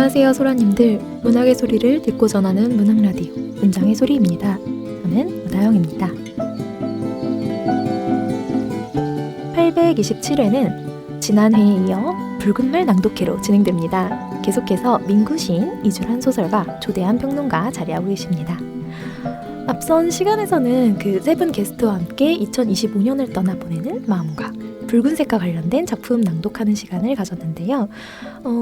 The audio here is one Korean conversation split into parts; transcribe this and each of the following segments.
안녕하세요 소라님들. 문학의 소리를 듣고 전하는 문학라디오 문장의 소리입니다. 저는 문하영입니다. 827회는 지난 회에 이어 붉은말 낭독회로 진행됩니다. 계속해서 민구 시인, 이주란 소설가, 조대한 평론가 자리하고 계십니다. 앞선 시간에서는 그 세 분 게스트와 함께 2025년을 떠나보내는 마음과 붉은색과 관련된 작품 낭독하는 시간을 가졌는데요.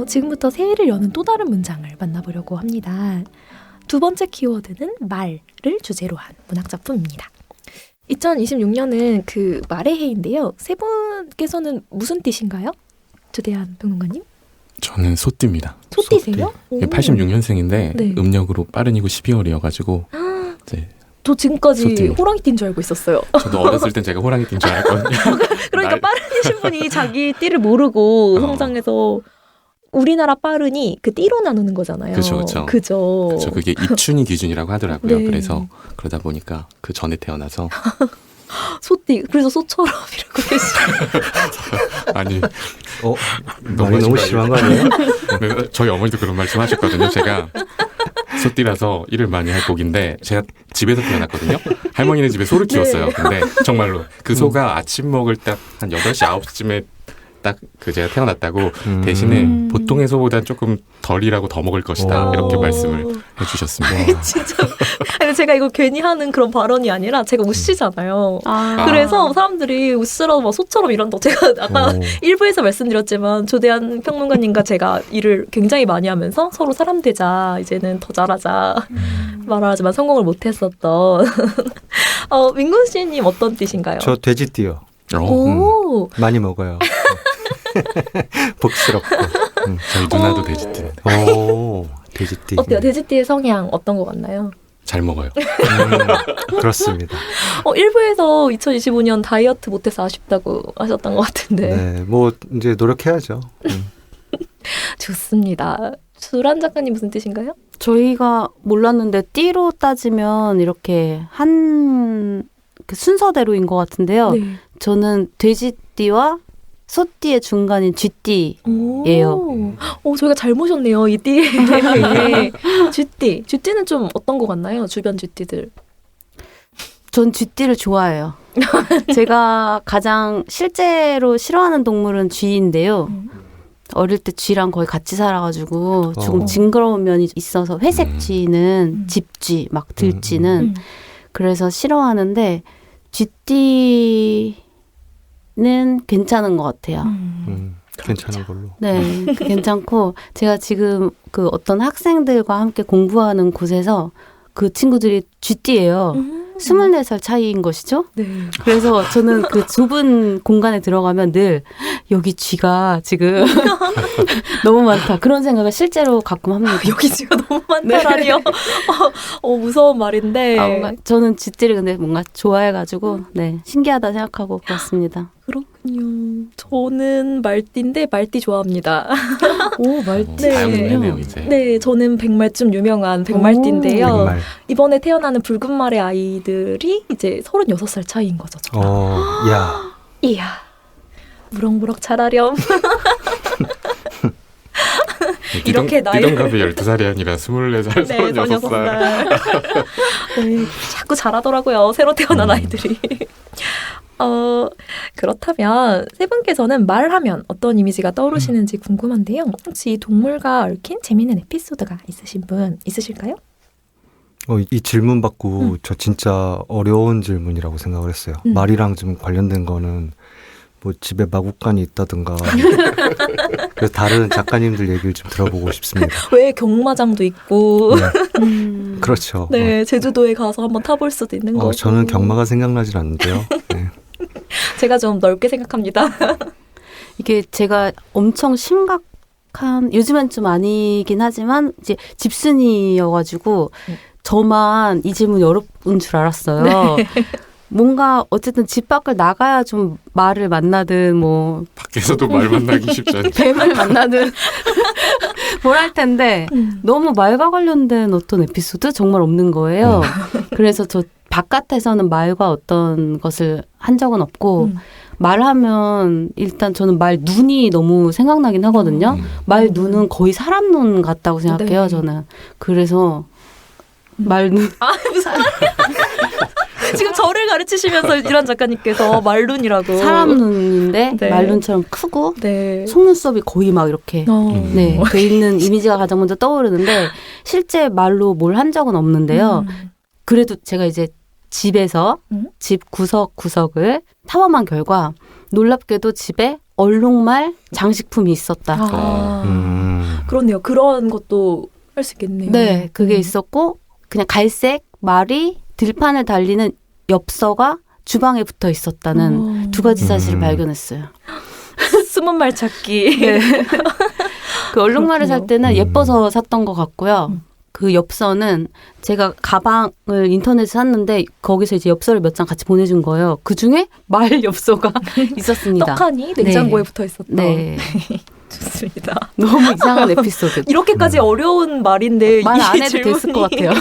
지금부터 새해를 여는 또 다른 문장을 만나보려고 합니다. 두 번째 키워드는 말을 주제로 한 문학작품입니다. 2026년은 그 말의 해인데요. 세 분께서는 무슨 띠신가요? 조대한 평론가님? 저는 소띠입니다. 소띠세요? 86년생인데 네. 음력으로 빠른이고 12월이어가지고 이제 저 지금까지 소띠입니다. 호랑이띠인 줄 알고 있었어요. 저도 어렸을 땐 제가 호랑이띠인 줄 알았거든요. 그러니까 빠른이신 분이 자기 띠를 모르고 성장해서 우리나라 빠른이 그 띠로 나누는 거잖아요. 그죠. 그죠. 그게 입춘이 기준이라고 하더라고요. 네. 그래서 그러다 보니까 그 전에 태어나서 소띠. 그래서 소처럼 이러고 계시죠. 아니 말이 너무 심한 거 아니에요? 네, 저희 어머니도 그런 말씀 하셨거든요. 제가 소띠라서 일을 많이 할 곡인데 제가 집에서 태어났거든요. 할머니네 집에 소를 키웠어요. 네. 근데 정말로 그 소가 아침 먹을 딱 한 8시, 9시쯤에 딱 그 제가 태어났다고 대신에 보통의 소보다 조금 덜이라고 더 먹을 것이다. 이렇게 말씀을 해주셨습니다. 진짜. 아니, 제가 이거 괜히 하는 그런 발언이 아니라 제가 우씨잖아요. 그래서 사람들이 우씨라도 막 소처럼 이런다고 제가 아까 일부에서 말씀드렸지만 조대한 평론가님과 제가 일을 굉장히 많이 하면서 서로 사람 되자, 이제는 더 잘하자 말하지만 성공을 못했었던 민군 씨님 어떤 띠신가요? 저 돼지띠요. 오. 많이 먹어요. 복스럽고. 저희 누나도 돼지띠입니다. 오, 돼지띠. 어때요? 돼지띠의 성향 어떤 것 같나요? 잘 먹어요. 그렇습니다. 일부에서 2025년 다이어트 못해서 아쉽다고 하셨던 것 같은데. 네, 뭐 이제 노력해야죠. 좋습니다. 주란 작가님 무슨 뜻인가요? 저희가 몰랐는데 띠로 따지면 이렇게 한 그 순서대로인 것 같은데요. 네. 저는 돼지띠와 소띠의 중간인 쥐띠예요. 저희가 잘 모셨네요. 이 띠의 대화에. 쥐띠. 쥐띠는 좀 어떤 것 같나요? 주변 쥐띠들. 전 쥐띠를 좋아해요. 제가 가장 실제로 싫어하는 동물은 쥐인데요. 어릴 때 쥐랑 거의 같이 살아가지고 조금 징그러운 면이 있어서 회색 쥐는 집쥐, 막 들쥐는 그래서 싫어하는데 쥐띠는 괜찮은 것 같아요. 괜찮은 걸로. 네, 괜찮고 제가 지금 그 어떤 학생들과 함께 공부하는 곳에서 그 친구들이 쥐띠예요. 24살 차이인 것이죠. 네. 그래서 저는 그 좁은 공간에 들어가면 늘 여기 쥐가 지금 너무 많다. 그런 생각을 실제로 가끔 합니다. 여기 쥐가 너무 많다라니요. 무서운 말인데. 뭔가 저는 쥐띠를 근데 뭔가 좋아해가지고 네 신기하다 생각하고 그렇습니다. 그렇군요. 저는 말띠인데 말띠 좋아합니다. 오, 말띠. 다양하네요 이제. 네, 저는 백말쯤 유명한 백말띠인데요. 백말. 이번에 태어나는 붉은 말의 아이들이 이제 36살 차이인 거죠. 저랑. 야. 이야. 무럭무럭 자라렴. 이렇게 나이를 띠동갑이 12살이 아니라 24살, 네, 36살. 네, 자꾸 자라더라고요. 새로 태어난 아이들이. 그렇다면 세 분께서는 말하면 어떤 이미지가 떠오르시는지 궁금한데요. 혹시 이 동물과 얽힌 재미있는 에피소드가 있으신 분 있으실까요? 이 질문 받고 저 진짜 어려운 질문이라고 생각을 했어요. 말이랑 좀 관련된 거는 뭐 집에 마구간이 있다든가 그래서 다른 작가님들 얘기를 좀 들어보고 싶습니다. 왜 경마장도 있고 네. 그렇죠. 네, 제주도에 가서 한번 타볼 수도 있는 거고. 저는 경마가 생각나질 않는데요. 네. 제가 좀 넓게 생각합니다. 이게 제가 엄청 심각한 요즘엔 좀 아니긴 하지만 이제 집순이여가지고 저만 이 질문 어려운 줄 알았어요. 네. 뭔가 어쨌든 집 밖을 나가야 좀 말을 만나든 뭐 밖에서도 말 만나기 쉽지 않죠. 뱀을 만나든 뭘 할 텐데 너무 말과 관련된 어떤 에피소드 정말 없는 거예요. 그래서 저 바깥에서는 말과 어떤 것을 한 적은 없고 말하면 일단 저는 말 눈이 너무 생각나긴 하거든요. 말 눈은 거의 사람 눈 같다고 생각해요. 네. 저는. 그래서 말 눈. 무슨 지금 저를 가르치시면서 이란 작가님께서 말눈이라고. 사람 눈인데 네. 말 눈처럼 크고 네. 속눈썹이 거의 막 이렇게 네, 돼 있는 이미지가 가장 먼저 떠오르는데 실제 말로 뭘 한 적은 없는데요. 그래도 제가 이제 집에서 집 구석구석을 탐험한 결과 놀랍게도 집에 얼룩말 장식품이 있었다. 그렇네요. 그런 것도 할 수 있겠네요. 네, 그게 있었고 그냥 갈색 말이 들판을 달리는 엽서가 주방에 붙어 있었다는 두 가지 사실을 발견했어요. 숨은 말 찾기. 네. 그 얼룩말을 살 때는 음. 예뻐서 샀던 것 같고요. 그 엽서는 제가 가방을 인터넷에 샀는데 거기서 이제 엽서를 몇 장 같이 보내준 거예요. 그 중에 말 엽서가 있었습니다. 떡하니 냉장고에 붙어 있었다. 네. 좋습니다. 너무 이상한 에피소드. 이렇게까지 어려운 말인데 말 안 이 해도 됐을 것 같아요.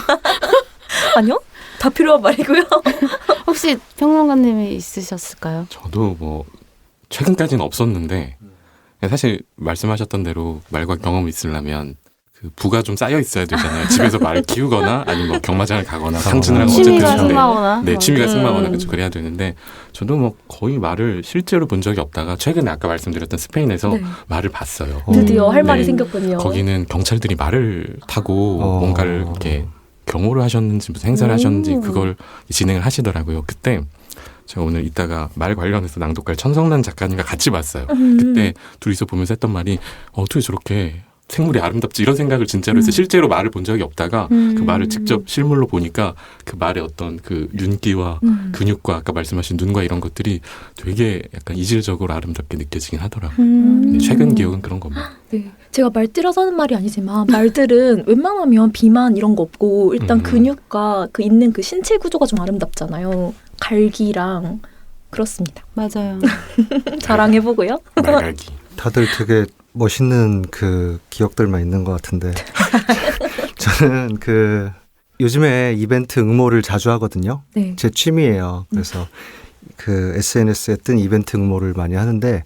아니요? 다 필요한 말이고요. 혹시 평론가님이 있으셨을까요? 저도 뭐 최근까지는 없었는데 사실 말씀하셨던 대로 말과 경험이 있으려면 그 부가 좀 쌓여 있어야 되잖아요. 집에서 말을 키우거나 아니면 뭐 경마장을 가거나 상진을 하거나 취미가 어쨌든 승마거나. 네, 취미가 승마거나 그렇죠. 그래야 되는데 저도 뭐 거의 말을 실제로 본 적이 없다가 최근에 아까 말씀드렸던 스페인에서 네. 말을 봤어요. 드디어 할 말이 네. 생겼군요. 거기는 경찰들이 말을 타고 뭔가를 이렇게 경호를 하셨는지 무슨 행사를 하셨는지 그걸 진행을 하시더라고요. 그때 제가 오늘 이따가 말 관련해서 낭독할 천성란 작가님과 같이 봤어요. 그때 둘이서 보면서 했던 말이 어떻게 저렇게 생물이 아름답지 이런 생각을 진짜로 해서 실제로 말을 본 적이 없다가 그 말을 직접 실물로 보니까 그 말의 어떤 그 윤기와 근육과 아까 말씀하신 눈과 이런 것들이 되게 약간 이질적으로 아름답게 느껴지긴 하더라고요. 네, 최근 기억은 그런 겁니다. 네. 제가 말띠라서 하는 말이 아니지만 말들은 웬만하면 비만 이런 거 없고 일단 근육과 그 있는 그 신체 구조가 좀 아름답잖아요. 갈기랑 그렇습니다. 맞아요. 자랑해보고요. 말갈기. 다들 되게 멋있는 그 기억들만 있는 것 같은데 저는 그 요즘에 이벤트 응모를 자주 하거든요. 네. 제 취미예요. 그래서 그 SNS에 뜬 이벤트 응모를 많이 하는데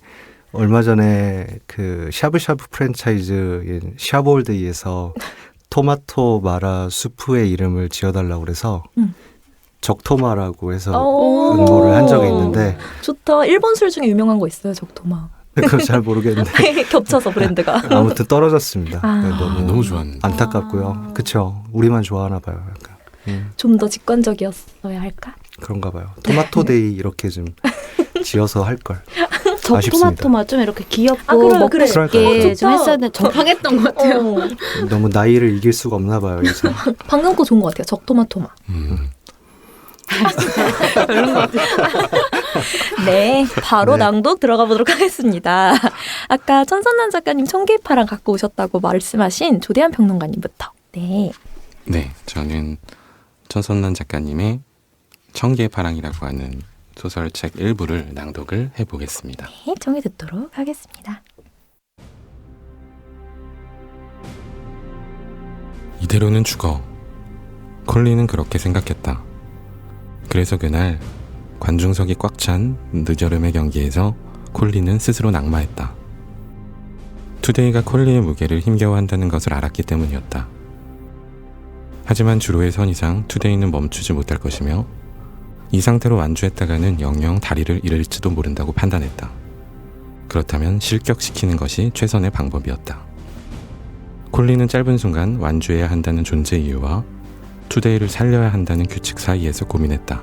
얼마 전에 그 샤브샤브 프랜차이즈인 샤볼데이에서 토마토 마라 수프의 이름을 지어달라고 그래서 적토마라고 해서 응모를 한 적이 있는데 좋다. 일본 술 중에 유명한 거 있어요. 적토마. 그건 잘 모르겠는데 겹쳐서 브랜드가. 아무튼 떨어졌습니다. 너무 좋았는데. 안타깝고요. 그쵸. 우리만 좋아하나 봐요. 약간. 좀 더 직관적이었어야 할까? 그런가 봐요. 토마토데이 이렇게 좀 지어서 할 걸. 토마토마 좀 이렇게 귀엽고 아, 그래, 먹고 그래. 싶게 좀 좋다. 했어야 되는데 적당했던 것 같아요. 너무 나이를 이길 수가 없나 봐요. 이제. 방금 거 좋은 것 같아요. 적토마토마. 네, 바로 네. 낭독 들어가 보도록 하겠습니다. 아까 천선남 작가님 청계파랑 갖고 오셨다고 말씀하신 조대한 평론가님부터. 네. 네, 저는 천선란 작가님의 청계파랑이라고 하는 소설책 일부를 낭독을 해보겠습니다. 네, 정해 듣도록 하겠습니다. 이대로는 죽어. 콜린은 그렇게 생각했다. 그래서 그날 관중석이 꽉 찬 늦여름의 경기에서 콜린은 스스로 낙마했다. 투데이가 콜리의 무게를 힘겨워한다는 것을 알았기 때문이었다. 하지만 주로의 선 이상 투데이는 멈추지 못할 것이며 이 상태로 완주했다가는 영영 다리를 잃을지도 모른다고 판단했다. 그렇다면 실격시키는 것이 최선의 방법이었다. 콜린은 짧은 순간 완주해야 한다는 존재 이유와 투데이를 살려야 한다는 규칙 사이에서 고민했다.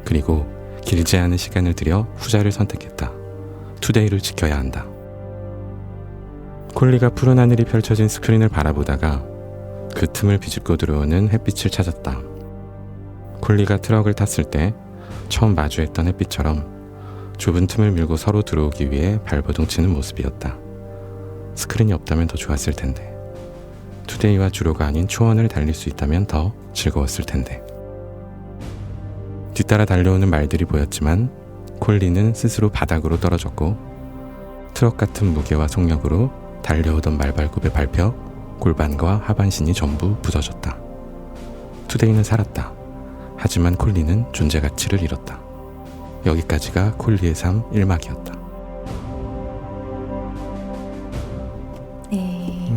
그리고 길지 않은 시간을 들여 후자를 선택했다. 투데이를 지켜야 한다. 콜리가 푸른 하늘이 펼쳐진 스크린을 바라보다가 그 틈을 비집고 들어오는 햇빛을 찾았다. 콜리가 트럭을 탔을 때 처음 마주했던 햇빛처럼 좁은 틈을 밀고 서로 들어오기 위해 발버둥치는 모습이었다. 스크린이 없다면 더 좋았을 텐데. 투데이와 주로가 아닌 초원을 달릴 수 있다면 더 즐거웠을 텐데. 뒤따라 달려오는 말들이 보였지만 콜리는 스스로 바닥으로 떨어졌고 트럭 같은 무게와 속력으로 달려오던 말발굽에 밟혀 골반과 하반신이 전부 부서졌다. 투데이는 살았다. 하지만 콜리는 존재 가치를 잃었다. 여기까지가 콜리의 삶 1막이었다. 네.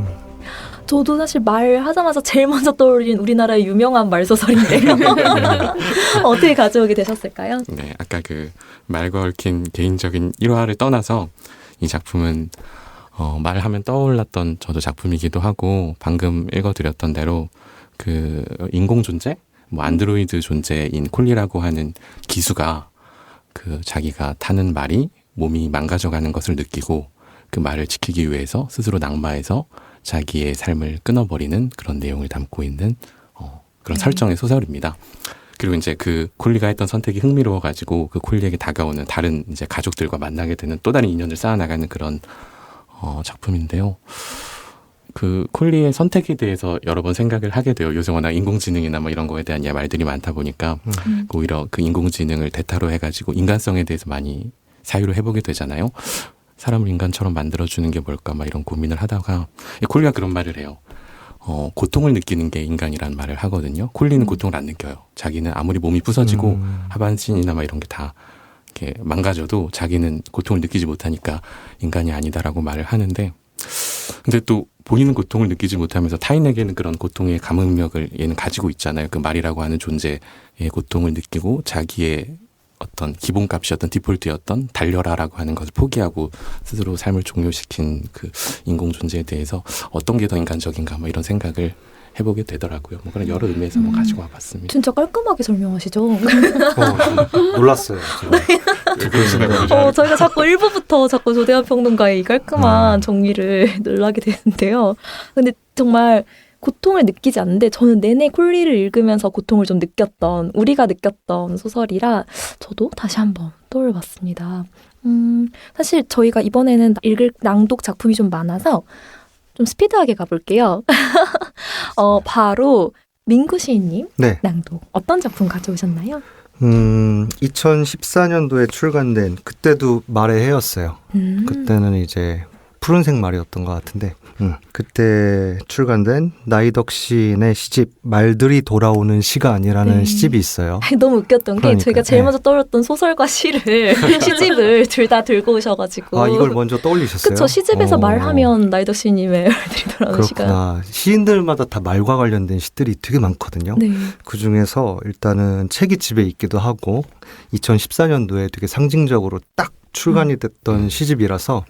저도 사실 말하자마자 제일 먼저 떠올린 우리나라의 유명한 말소설인데요. 어떻게 가져오게 되셨을까요? 네, 아까 그 말과 얽힌 개인적인 일화를 떠나서 이 작품은 말하면 떠올랐던 저도 작품이기도 하고 방금 읽어드렸던 대로 그 인공 존재, 뭐 안드로이드 존재인 콜리라고 하는 기수가 그 자기가 타는 말이 몸이 망가져가는 것을 느끼고 그 말을 지키기 위해서 스스로 낙마해서 자기의 삶을 끊어버리는 그런 내용을 담고 있는 그런 설정의 소설입니다. 그리고 이제 그 콜리가 했던 선택이 흥미로워가지고 그 콜리에게 다가오는 다른 이제 가족들과 만나게 되는 또 다른 인연을 쌓아나가는 그런 작품인데요. 그 콜리의 선택에 대해서 여러 번 생각을 하게 돼요. 요새 워낙 인공지능이나 뭐 이런 거에 대한 말들이 많다 보니까 오히려 그 인공지능을 대타로 해가지고 인간성에 대해서 많이 사유를 해보게 되잖아요. 사람을 인간처럼 만들어주는 게 뭘까 막 이런 고민을 하다가 콜리가 그런 말을 해요. 고통을 느끼는 게 인간이라는 말을 하거든요. 콜리는 고통을 안 느껴요. 자기는 아무리 몸이 부서지고 하반신이나 막 이런 게 다 이렇게 망가져도 자기는 고통을 느끼지 못하니까 인간이 아니다라고 말을 하는데, 근데 또 본인은 고통을 느끼지 못하면서 타인에게는 그런 고통의 감흥력을 얘는 가지고 있잖아요. 그 말이라고 하는 존재의 고통을 느끼고 자기의 어떤 기본값이었던 디폴트였던 달려라라고 하는 것을 포기하고 스스로 삶을 종료시킨 그 인공 존재에 대해서 어떤 게 더 인간적인가 뭐 이런 생각을 해보게 되더라고요. 뭐 그런 여러 의미에서 뭐 가지고 와봤습니다. 진짜 깔끔하게 설명하시죠? 놀랐어요. 저희가 자꾸 1부부터 자꾸 조대한 평론가의 이 깔끔한 정리를 늘하게 되는데요. 근데 정말 고통을 느끼지 않는데 저는 내내 콜리를 읽으면서 고통을 좀 느꼈던, 우리가 느꼈던 소설이라 저도 다시 한번 떠올려봤습니다. 사실 저희가 이번에는 읽을 낭독 작품이 좀 많아서 좀 스피드하게 가볼게요. 바로 민구 시인님 네. 낭독 어떤 작품 가져오셨나요? 2014년도에 출간된 그때도 말의 해였어요. 그때는 이제 푸른색 말이었던 것 같은데 그때 출간된 나이덕 시인의 시집 말들이 돌아오는 시간이라는 시집이 있어요. 너무 웃겼던 게 그러니까, 저희가 제일 먼저 떠올렸던 소설과 시를 시집을 둘 다 들고 오셔가지고 아 이걸 먼저 떠올리셨어요? 그쵸. 시집에서 말하면 나이덕 시인님의 말들이 돌아오는 시간. 그렇구나. 시인들마다 다 말과 관련된 시들이 되게 많거든요. 네. 그중에서 일단은 책이 집에 있기도 하고 2014년도에 되게 상징적으로 딱 출간이 됐던 시집이라서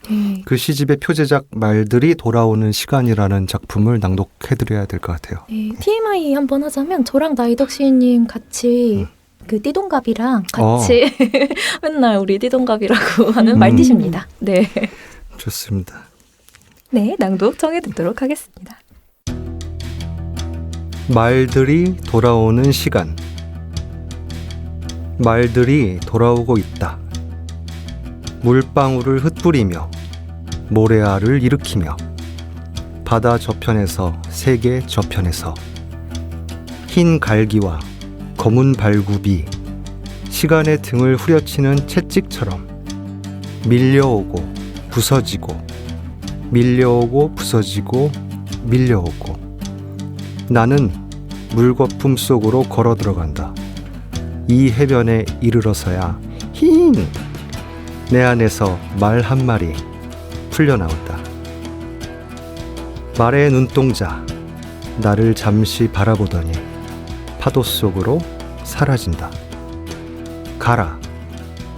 그 시집의 표제작 말들이 돌아오는 시간이라는 작품을 낭독해드려야 될 것 같아요. 네, TMI 한번 하자면 저랑 나이덕 시인님 같이 그 띠동갑이랑 같이 맨날 우리 띠동갑이라고 하는 말띠십니다. 네. 좋습니다. 네, 낭독 정해 듣도록 하겠습니다. 말들이 돌아오는 시간. 말들이 돌아오고 있다. 물방울을 흩뿌리며 모래알을 일으키며 바다 저편에서 세계 저편에서 흰 갈기와 검은 발굽이 시간의 등을 후려치는 채찍처럼 밀려오고 부서지고 밀려오고 부서지고 밀려오고 나는 물거품 속으로 걸어 들어간다. 이 해변에 이르러서야 힝! 내 안에서 말 한 마리 풀려나온다. 말의 눈동자 나를 잠시 바라보더니 파도 속으로 사라진다. 가라.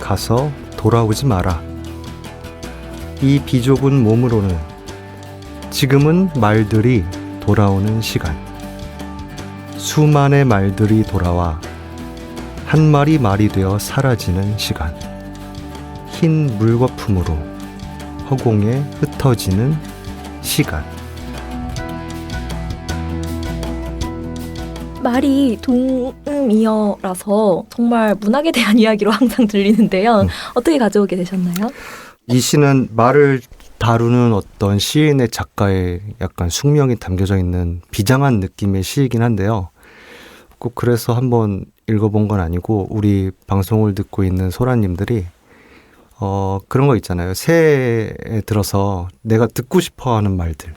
가서 돌아오지 마라. 이 비좁은 몸으로는 지금은 말들이 돌아오는 시간. 수많은 말들이 돌아와 한 마리 말이 되어 사라지는 시간. 흰 물거품으로 허공에 흩어지는 시간. 말이 동음이어라서 정말 문학에 대한 이야기로 항상 들리는데요. 어떻게 가져오게 되셨나요? 이 시는 말을 다루는 어떤 시인의 작가의 약간 숙명이 담겨져 있는 비장한 느낌의 시이긴 한데요. 꼭 그래서 한번 읽어본 건 아니고 우리 방송을 듣고 있는 소라님들이 그런 거 있잖아요. 새해에 들어서 내가 듣고 싶어 하는 말들.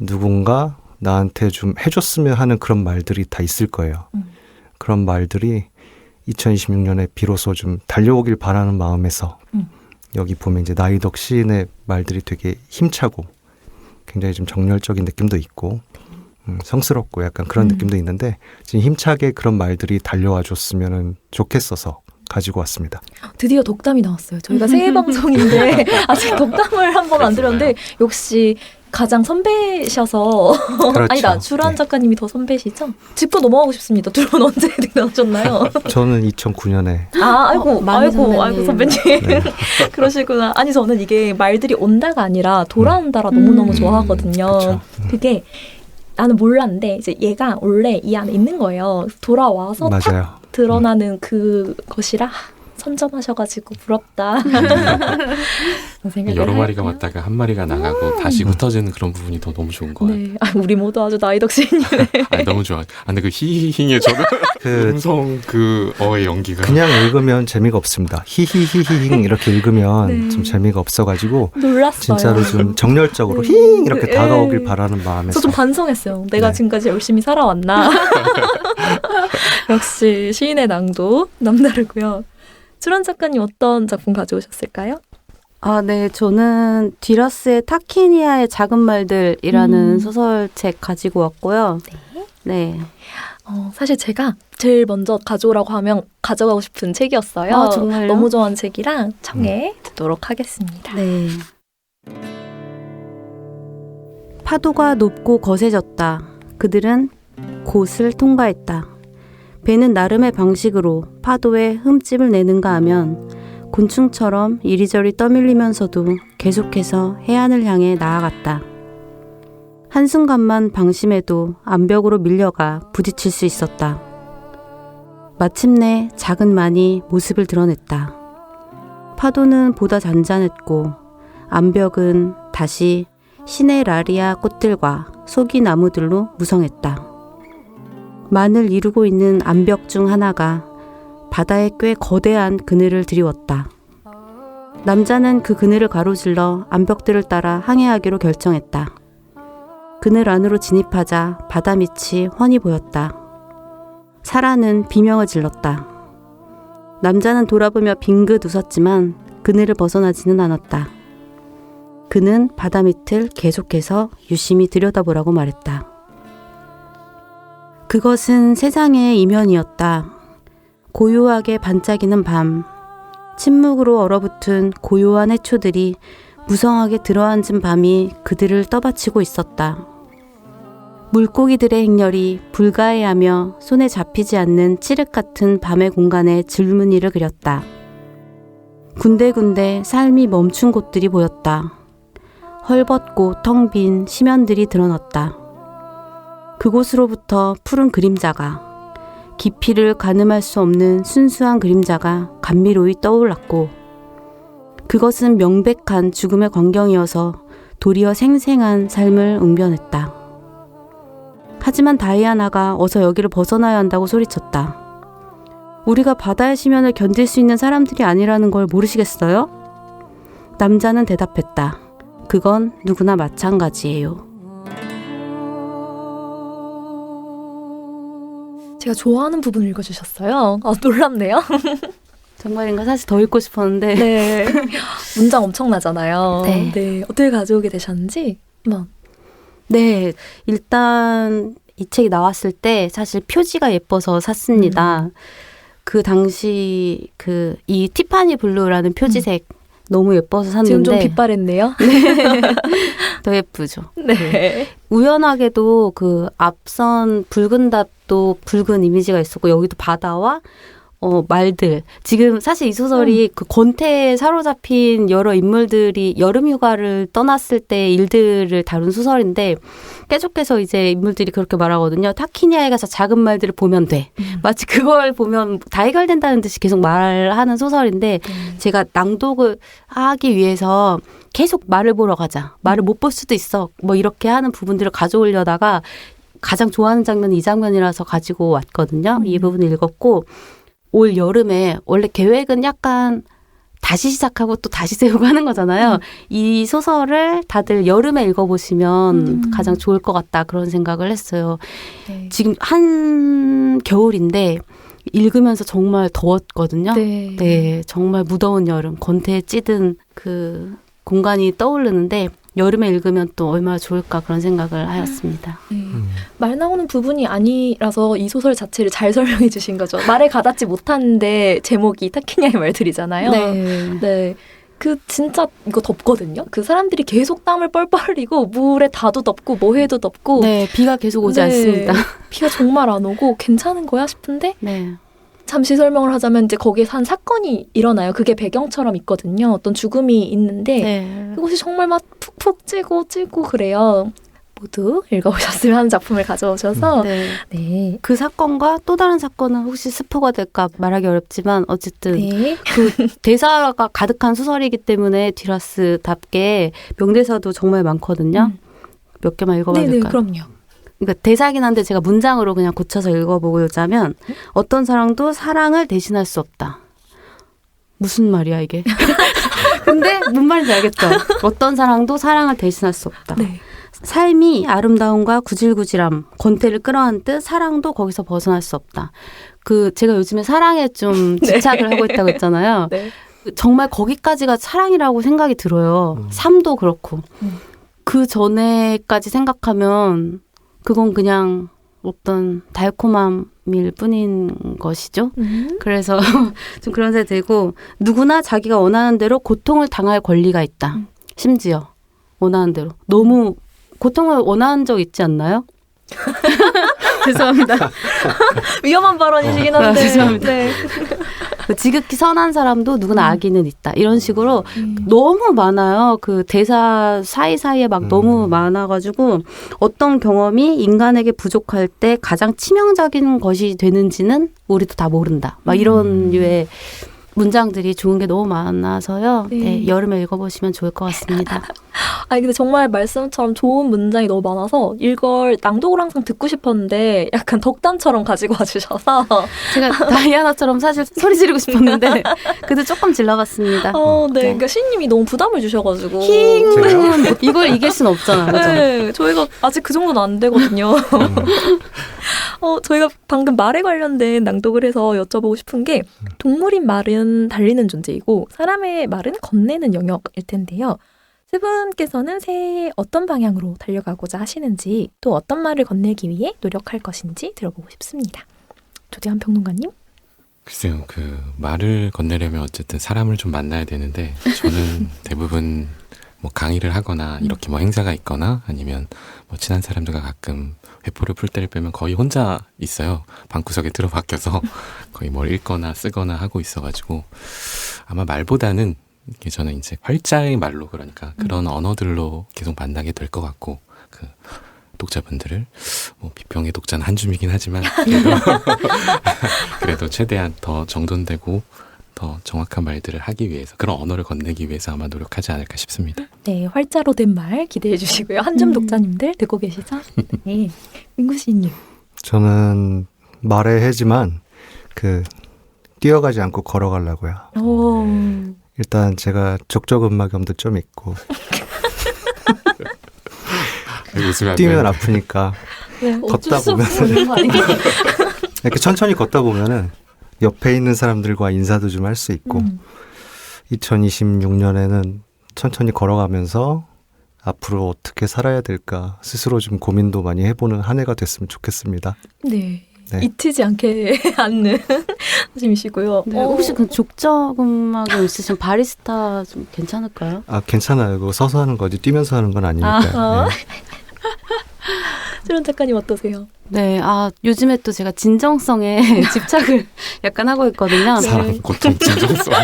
누군가 나한테 좀 해줬으면 하는 그런 말들이 다 있을 거예요. 그런 말들이 2026년에 비로소 좀 달려오길 바라는 마음에서 여기 보면 이제 나이덕 시인의 말들이 되게 힘차고 굉장히 좀 정열적인 느낌도 있고 성스럽고 약간 그런 느낌도 있는데 지금 힘차게 그런 말들이 달려와 줬으면 좋겠어서 가지고 왔습니다. 드디어 독담이 나왔어요. 저희가 새해 방송인데 아직 독담을 한 번 안 드렸는데 역시 가장 선배셔서 그렇죠. 아니다. 주란 작가님이 더 선배시죠? 짚고 넘어가고 싶습니다. 두 분 언제 등단하셨나요? 저는 2009년에 아이고 선배님. 네. 그러시구나. 아니 저는 이게 말들이 온다가 아니라 돌아온다라 너무너무 좋아하거든요. 그쵸. 그게 나는 몰랐는데 이제 얘가 원래 이 안에 있는 거예요. 돌아와서 맞아요. 탁 드러나는 그것이라 선점하셔가지고 부럽다. 여러 마리가 왔다가 한 마리가 나가고 다시 흩어지는 그런 부분이 더 너무 좋은 것 같아요. 네, 우리 모두 아주 나이덕 시인이네. 너무 좋아. 근데 그 히히히의 저는 음성 그 어의 연기가 그냥 읽으면 재미가 없습니다. 히히히히히 이렇게 읽으면 좀 재미가 없어가지고 놀랐어요. 진짜로 좀 정열적으로 히 이렇게 다가오길 바라는 마음에서 저 좀 반성했어요. 내가 네. 지금까지 열심히 살아왔나. 역시 시인의 낭도 남다르고요. 주란 작가님 어떤 작품 가져오셨을까요? 네. 저는 디러스의 타키니아의 작은 말들이라는 소설책 가지고 왔고요. 네. 사실 제가 제일 먼저 가져오라고 하면 가져가고 싶은 책이었어요. 정말요? 너무 좋아하는 책이랑 청해 듣도록 하겠습니다. 네. 파도가 높고 거세졌다. 그들은 곳을 통과했다. 배는 나름의 방식으로 파도에 흠집을 내는가 하면 곤충처럼 이리저리 떠밀리면서도 계속해서 해안을 향해 나아갔다. 한순간만 방심해도 암벽으로 밀려가 부딪힐 수 있었다. 마침내 작은 만이 모습을 드러냈다. 파도는 보다 잔잔했고 암벽은 다시 시네라리아 꽃들과 소기 나무들로 무성했다. 만을 이루고 있는 암벽 중 하나가 바다에 꽤 거대한 그늘을 드리웠다. 남자는 그 그늘을 가로질러 암벽들을 따라 항해하기로 결정했다. 그늘 안으로 진입하자 바다 밑이 훤히 보였다. 사라는 비명을 질렀다. 남자는 돌아보며 빙긋 웃었지만 그늘을 벗어나지는 않았다. 그는 바다 밑을 계속해서 유심히 들여다보라고 말했다. 그것은 세상의 이면이었다. 고요하게 반짝이는 밤, 침묵으로 얼어붙은 고요한 해초들이 무성하게 들어앉은 밤이 그들을 떠받치고 있었다. 물고기들의 행렬이 불가해하며 손에 잡히지 않는 칠흑 같은 밤의 공간에 줄무늬를 그렸다. 군데군데 삶이 멈춘 곳들이 보였다. 헐벗고 텅 빈 심연들이 드러났다. 그곳으로부터 푸른 그림자가, 깊이를 가늠할 수 없는 순수한 그림자가 감미로이 떠올랐고 그것은 명백한 죽음의 광경이어서 도리어 생생한 삶을 웅변했다. 하지만 다이아나가 어서 여기를 벗어나야 한다고 소리쳤다. 우리가 바다의 심연을 견딜 수 있는 사람들이 아니라는 걸 모르시겠어요? 남자는 대답했다. 그건 누구나 마찬가지예요. 제가 좋아하는 부분 읽어주셨어요. 놀랍네요. 정말인가? 사실 더 읽고 싶었는데. 네. 문장 엄청나잖아요. 네. 네. 어떻게 가져오게 되셨는지 한번. 네. 일단 이 책이 나왔을 때 사실 표지가 예뻐서 샀습니다. 그 당시 이 티파니 블루라는 표지색 너무 예뻐서 샀는데. 지금 좀 빛바랬네요. 네. 더 예쁘죠. 네. 우연하게도 그 앞선 붉은 답도 붉은 이미지가 있었고 여기도 바다와 말들. 지금 사실 이 소설이 그 권태에 사로잡힌 여러 인물들이 여름 휴가를 떠났을 때 일들을 다룬 소설인데 계속해서 이제 인물들이 그렇게 말하거든요. 타키니아에 가서 작은 말들을 보면 돼. 마치 그걸 보면 다 해결된다는 듯이 계속 말하는 소설인데 제가 낭독을 하기 위해서 계속 말을 보러 가자. 말을 못 볼 수도 있어. 뭐 이렇게 하는 부분들을 가져오려다가 가장 좋아하는 장면은 이 장면이라서 가지고 왔거든요. 이 부분을 읽었고 올 여름에 원래 계획은 약간 다시 시작하고 또 다시 세우고 하는 거잖아요. 이 소설을 다들 여름에 읽어보시면 가장 좋을 것 같다 그런 생각을 했어요. 네. 지금 한 겨울인데 읽으면서 정말 더웠거든요. 네. 네, 정말 무더운 여름, 권태에 찌든 그 공간이 떠오르는데 여름에 읽으면 또 얼마나 좋을까 그런 생각을 하였습니다. 네. 말 나오는 부분이 아니라서 이 소설 자체를 잘 설명해 주신 거죠. 말에 가닿지 못하는데 제목이 타키냐의 말들이잖아요. 네. 네. 그 진짜 이거 덥거든요. 그 사람들이 계속 땀을 뻘뻘 흘리고 물에 다도 덥고 뭐해도 덥고 네, 비가 계속 오지 네. 않습니다. 비가 정말 안 오고 괜찮은 거야 싶은데 네. 잠시 설명을 하자면 이제 거기에서 한 사건이 일어나요. 그게 배경처럼 있거든요. 어떤 죽음이 있는데 네. 그것이 정말 막 푹푹 찌고 그래요. 모두 읽어보셨으면 하는 작품을 가져오셔서 네. 네. 그 사건과 또 다른 사건은 혹시 스포가 될까 말하기 어렵지만 어쨌든 네. 그 대사가 가득한 소설이기 때문에 듀라스답게 명대사도 정말 많거든요. 몇 개만 읽어봐야 네네, 될까요? 그럼요. 그러니까 대사긴 한데 제가 문장으로 그냥 고쳐서 읽어보자면 어떤 사랑도 사랑을 대신할 수 없다. 무슨 말이야 이게? 근데 뭔 말인지 알겠죠? 어떤 사랑도 사랑을 대신할 수 없다. 네. 삶이 아름다움과 구질구질함, 권태를 끌어안듯 사랑도 거기서 벗어날 수 없다. 그 제가 요즘에 사랑에 좀 집착을 하고 있다고 했잖아요. 네. 정말 거기까지가 사랑이라고 생각이 들어요. 삶도 그렇고. 그 전에까지 생각하면 그건 그냥 어떤 달콤함일 뿐인 것이죠. 그래서 좀 그런 생각이 들고 누구나 자기가 원하는 대로 고통을 당할 권리가 있다. 심지어 원하는 대로. 너무 고통을 원하는 적 있지 않나요? 죄송합니다. 위험한 발언이시긴 한데. 죄송합니다. 네. 지극히 선한 사람도 누구나 악의는 있다. 이런 식으로 너무 많아요. 그 대사 사이사이에 막 너무 많아가지고 어떤 경험이 인간에게 부족할 때 가장 치명적인 것이 되는지는 우리도 다 모른다. 막 이런 류의 문장들이 좋은 게 너무 많아서요. 네. 네, 여름에 읽어보시면 좋을 것 같습니다. 아니 근데 정말 말씀처럼 좋은 문장이 너무 많아서 이걸 낭독을 항상 듣고 싶었는데 약간 덕담처럼 가지고 와주셔서 제가 다이아나처럼 사실 소리 지르고 싶었는데 그래도 조금 질러봤습니다. 네. 그러니까 시인님이 너무 부담을 주셔가지고 이걸 이길 순 없잖아요. 그죠? 네, 저희가 아직 그 정도는 안 되거든요. 저희가 방금 말에 관련된 낭독을 해서 여쭤보고 싶은 게 동물인 말은 달리는 존재이고 사람의 말은 건네는 영역일 텐데요. 세 분께서는 새해 어떤 방향으로 달려가고자 하시는지 또 어떤 말을 건네기 위해 노력할 것인지 들어보고 싶습니다. 조대한 평론가님? 글쎄요, 그 말을 건네려면 어쨌든 사람을 좀 만나야 되는데 저는 대부분 뭐 강의를 하거나 이렇게 뭐 행사가 있거나 아니면 뭐 친한 사람들과 가끔 회포를 풀 때를 빼면 거의 혼자 있어요. 방구석에 들어박혀서 거의 뭘 읽거나 쓰거나 하고 있어가지고 아마 말보다는 저는 이제 활자의 말로 그러니까 그런 언어들로 계속 만나게 될 것 같고 그 독자분들을 뭐 비평의 독자는 한 줌이긴 하지만 그래도 최대한 더 정돈되고 더 정확한 말들을 하기 위해서 그런 언어를 건네기 위해서 아마 노력하지 않을까 싶습니다. 네, 활자로 된 말 기대해 주시고요. 한줌 독자님들 듣고 계시죠? 네, 민구 씨님. 저는 말의 해지만 뛰어가지 않고 걸어가려고요. 오. 일단 제가 족저근막염도 좀 있고 뛰면 아프니까 네, 걷다 보면 이렇게 천천히 걷다 보면은 옆에 있는 사람들과 인사도 좀 할 수 있고 2026년에는 천천히 걸어가면서 앞으로 어떻게 살아야 될까 스스로 좀 고민도 많이 해보는 한 해가 됐으면 좋겠습니다. 네. 네. 잊히지 않는 말씀이시고요. 네, 혹시 그 족저근막염 있으신 바리스타 좀 괜찮을까요? 아 괜찮아요. 그거 서서 하는 거지 뛰면서 하는 건 아니니까. 네. 최론 작가님 어떠세요? 네, 요즘에 또 제가 진정성에 집착을 약간 하고 있거든요. 사람 고통 진정성.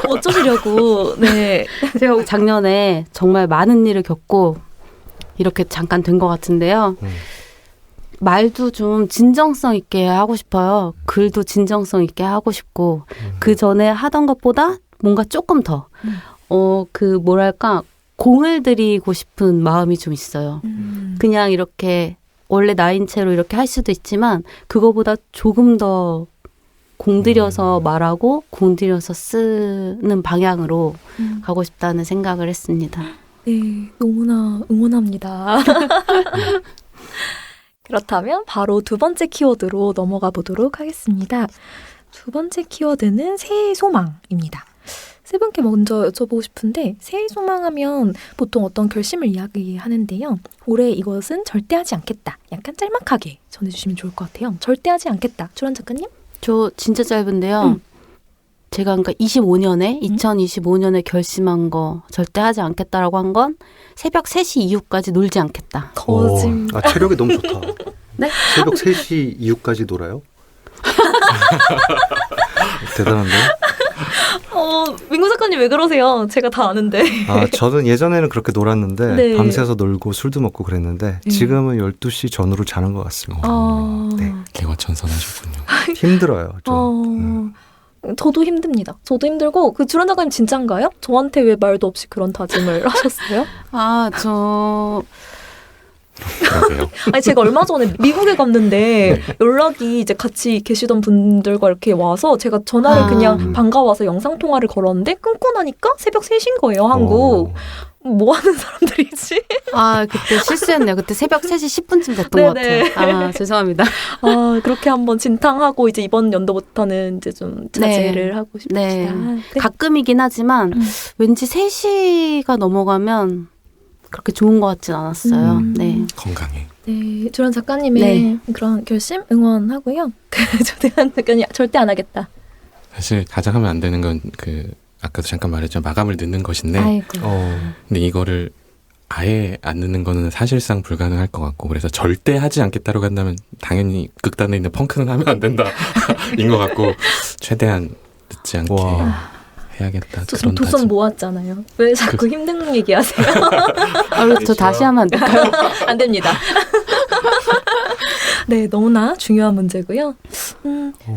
어쩌시려고. 네. 제가 작년에 정말 많은 일을 겪고 이렇게 잠깐 된 것 같은데요. 말도 좀 진정성 있게 하고 싶어요. 글도 진정성 있게 하고 싶고 그 전에 하던 것보다 뭔가 조금 더 뭐랄까 공을 들이고 싶은 마음이 좀 있어요. 그냥 이렇게 원래 나인 채로 이렇게 할 수도 있지만 그거보다 조금 더 공들여서 말하고 공들여서 쓰는 방향으로 가고 싶다는 생각을 했습니다. 네, 너무나 응원합니다. 그렇다면 바로 두 번째 키워드로 넘어가 보도록 하겠습니다. 두 번째 키워드는 새해 소망입니다. 세 분께 먼저 여쭤보고 싶은데 새해 소망하면 보통 어떤 결심을 이야기하는데요. 올해 이것은 절대 하지 않겠다. 약간 짤막하게 전해주시면 좋을 것 같아요. 절대 하지 않겠다. 주란 작가님? 저 진짜 짧은데요. 제가 그러니까 2025년에 결심한 거 절대 하지 않겠다라고 한 건 새벽 3시 이후까지 놀지 않겠다. 거짓말. 체력이 너무 좋다. 네? 새벽 3시 이후까지 놀아요? 대단한데? 민구 작가님 왜 그러세요? 제가 다 아는데. 저는 예전에는 그렇게 놀았는데 네. 밤새서 놀고 술도 먹고 그랬는데 지금은 12시 전후로 자는 것 같습니다. 네. 개화천선하셨군요. 힘들어요. 좀. 저도 힘듭니다. 저도 힘들고 주란 작가님 진짠가요? 저한테 왜 말도 없이 그런 다짐을 하셨어요? 그러게요. 아니 제가 얼마 전에 미국에 갔는데 연락이 이제 같이 계시던 분들과 이렇게 와서 제가 전화를 그냥 반가워서 영상 통화를 걸었는데 끊고 나니까 새벽 3시인 거예요, 한국. 뭐 하는 사람들이지? 그때 실수했네요. 그때 새벽 3시 10분쯤 됐던 것 같아요. 죄송합니다. 그렇게 한번 진탕하고 이제 이번 연도부터는 이제 좀 자제를 하고 싶습니다. 네. 가끔이긴 하지만 왠지 3시가 넘어가면 그렇게 좋은 것 같진 않았어요. 네. 건강해. 네, 주란 작가님의 그런 결심 응원하고요. 조대한 작가님 절대 안 하겠다. 사실 가장 하면 안 되는 건 아까도 잠깐 말했지만 마감을 늦는 것인데 아이고. 근데 이거를 아예 안 늦는 거는 사실상 불가능할 것 같고 그래서 절대 하지 않겠다로 간다면 당연히 극단에 있는 펑크는 하면 안 된다 인 것 같고 최대한 늦지 않게 해야겠다. 그런 두 손 모았잖아요. 왜 자꾸 힘든 얘기하세요? 저 다시 하면 안 될까요? 안 됩니다. 네, 너무나 중요한 문제고요.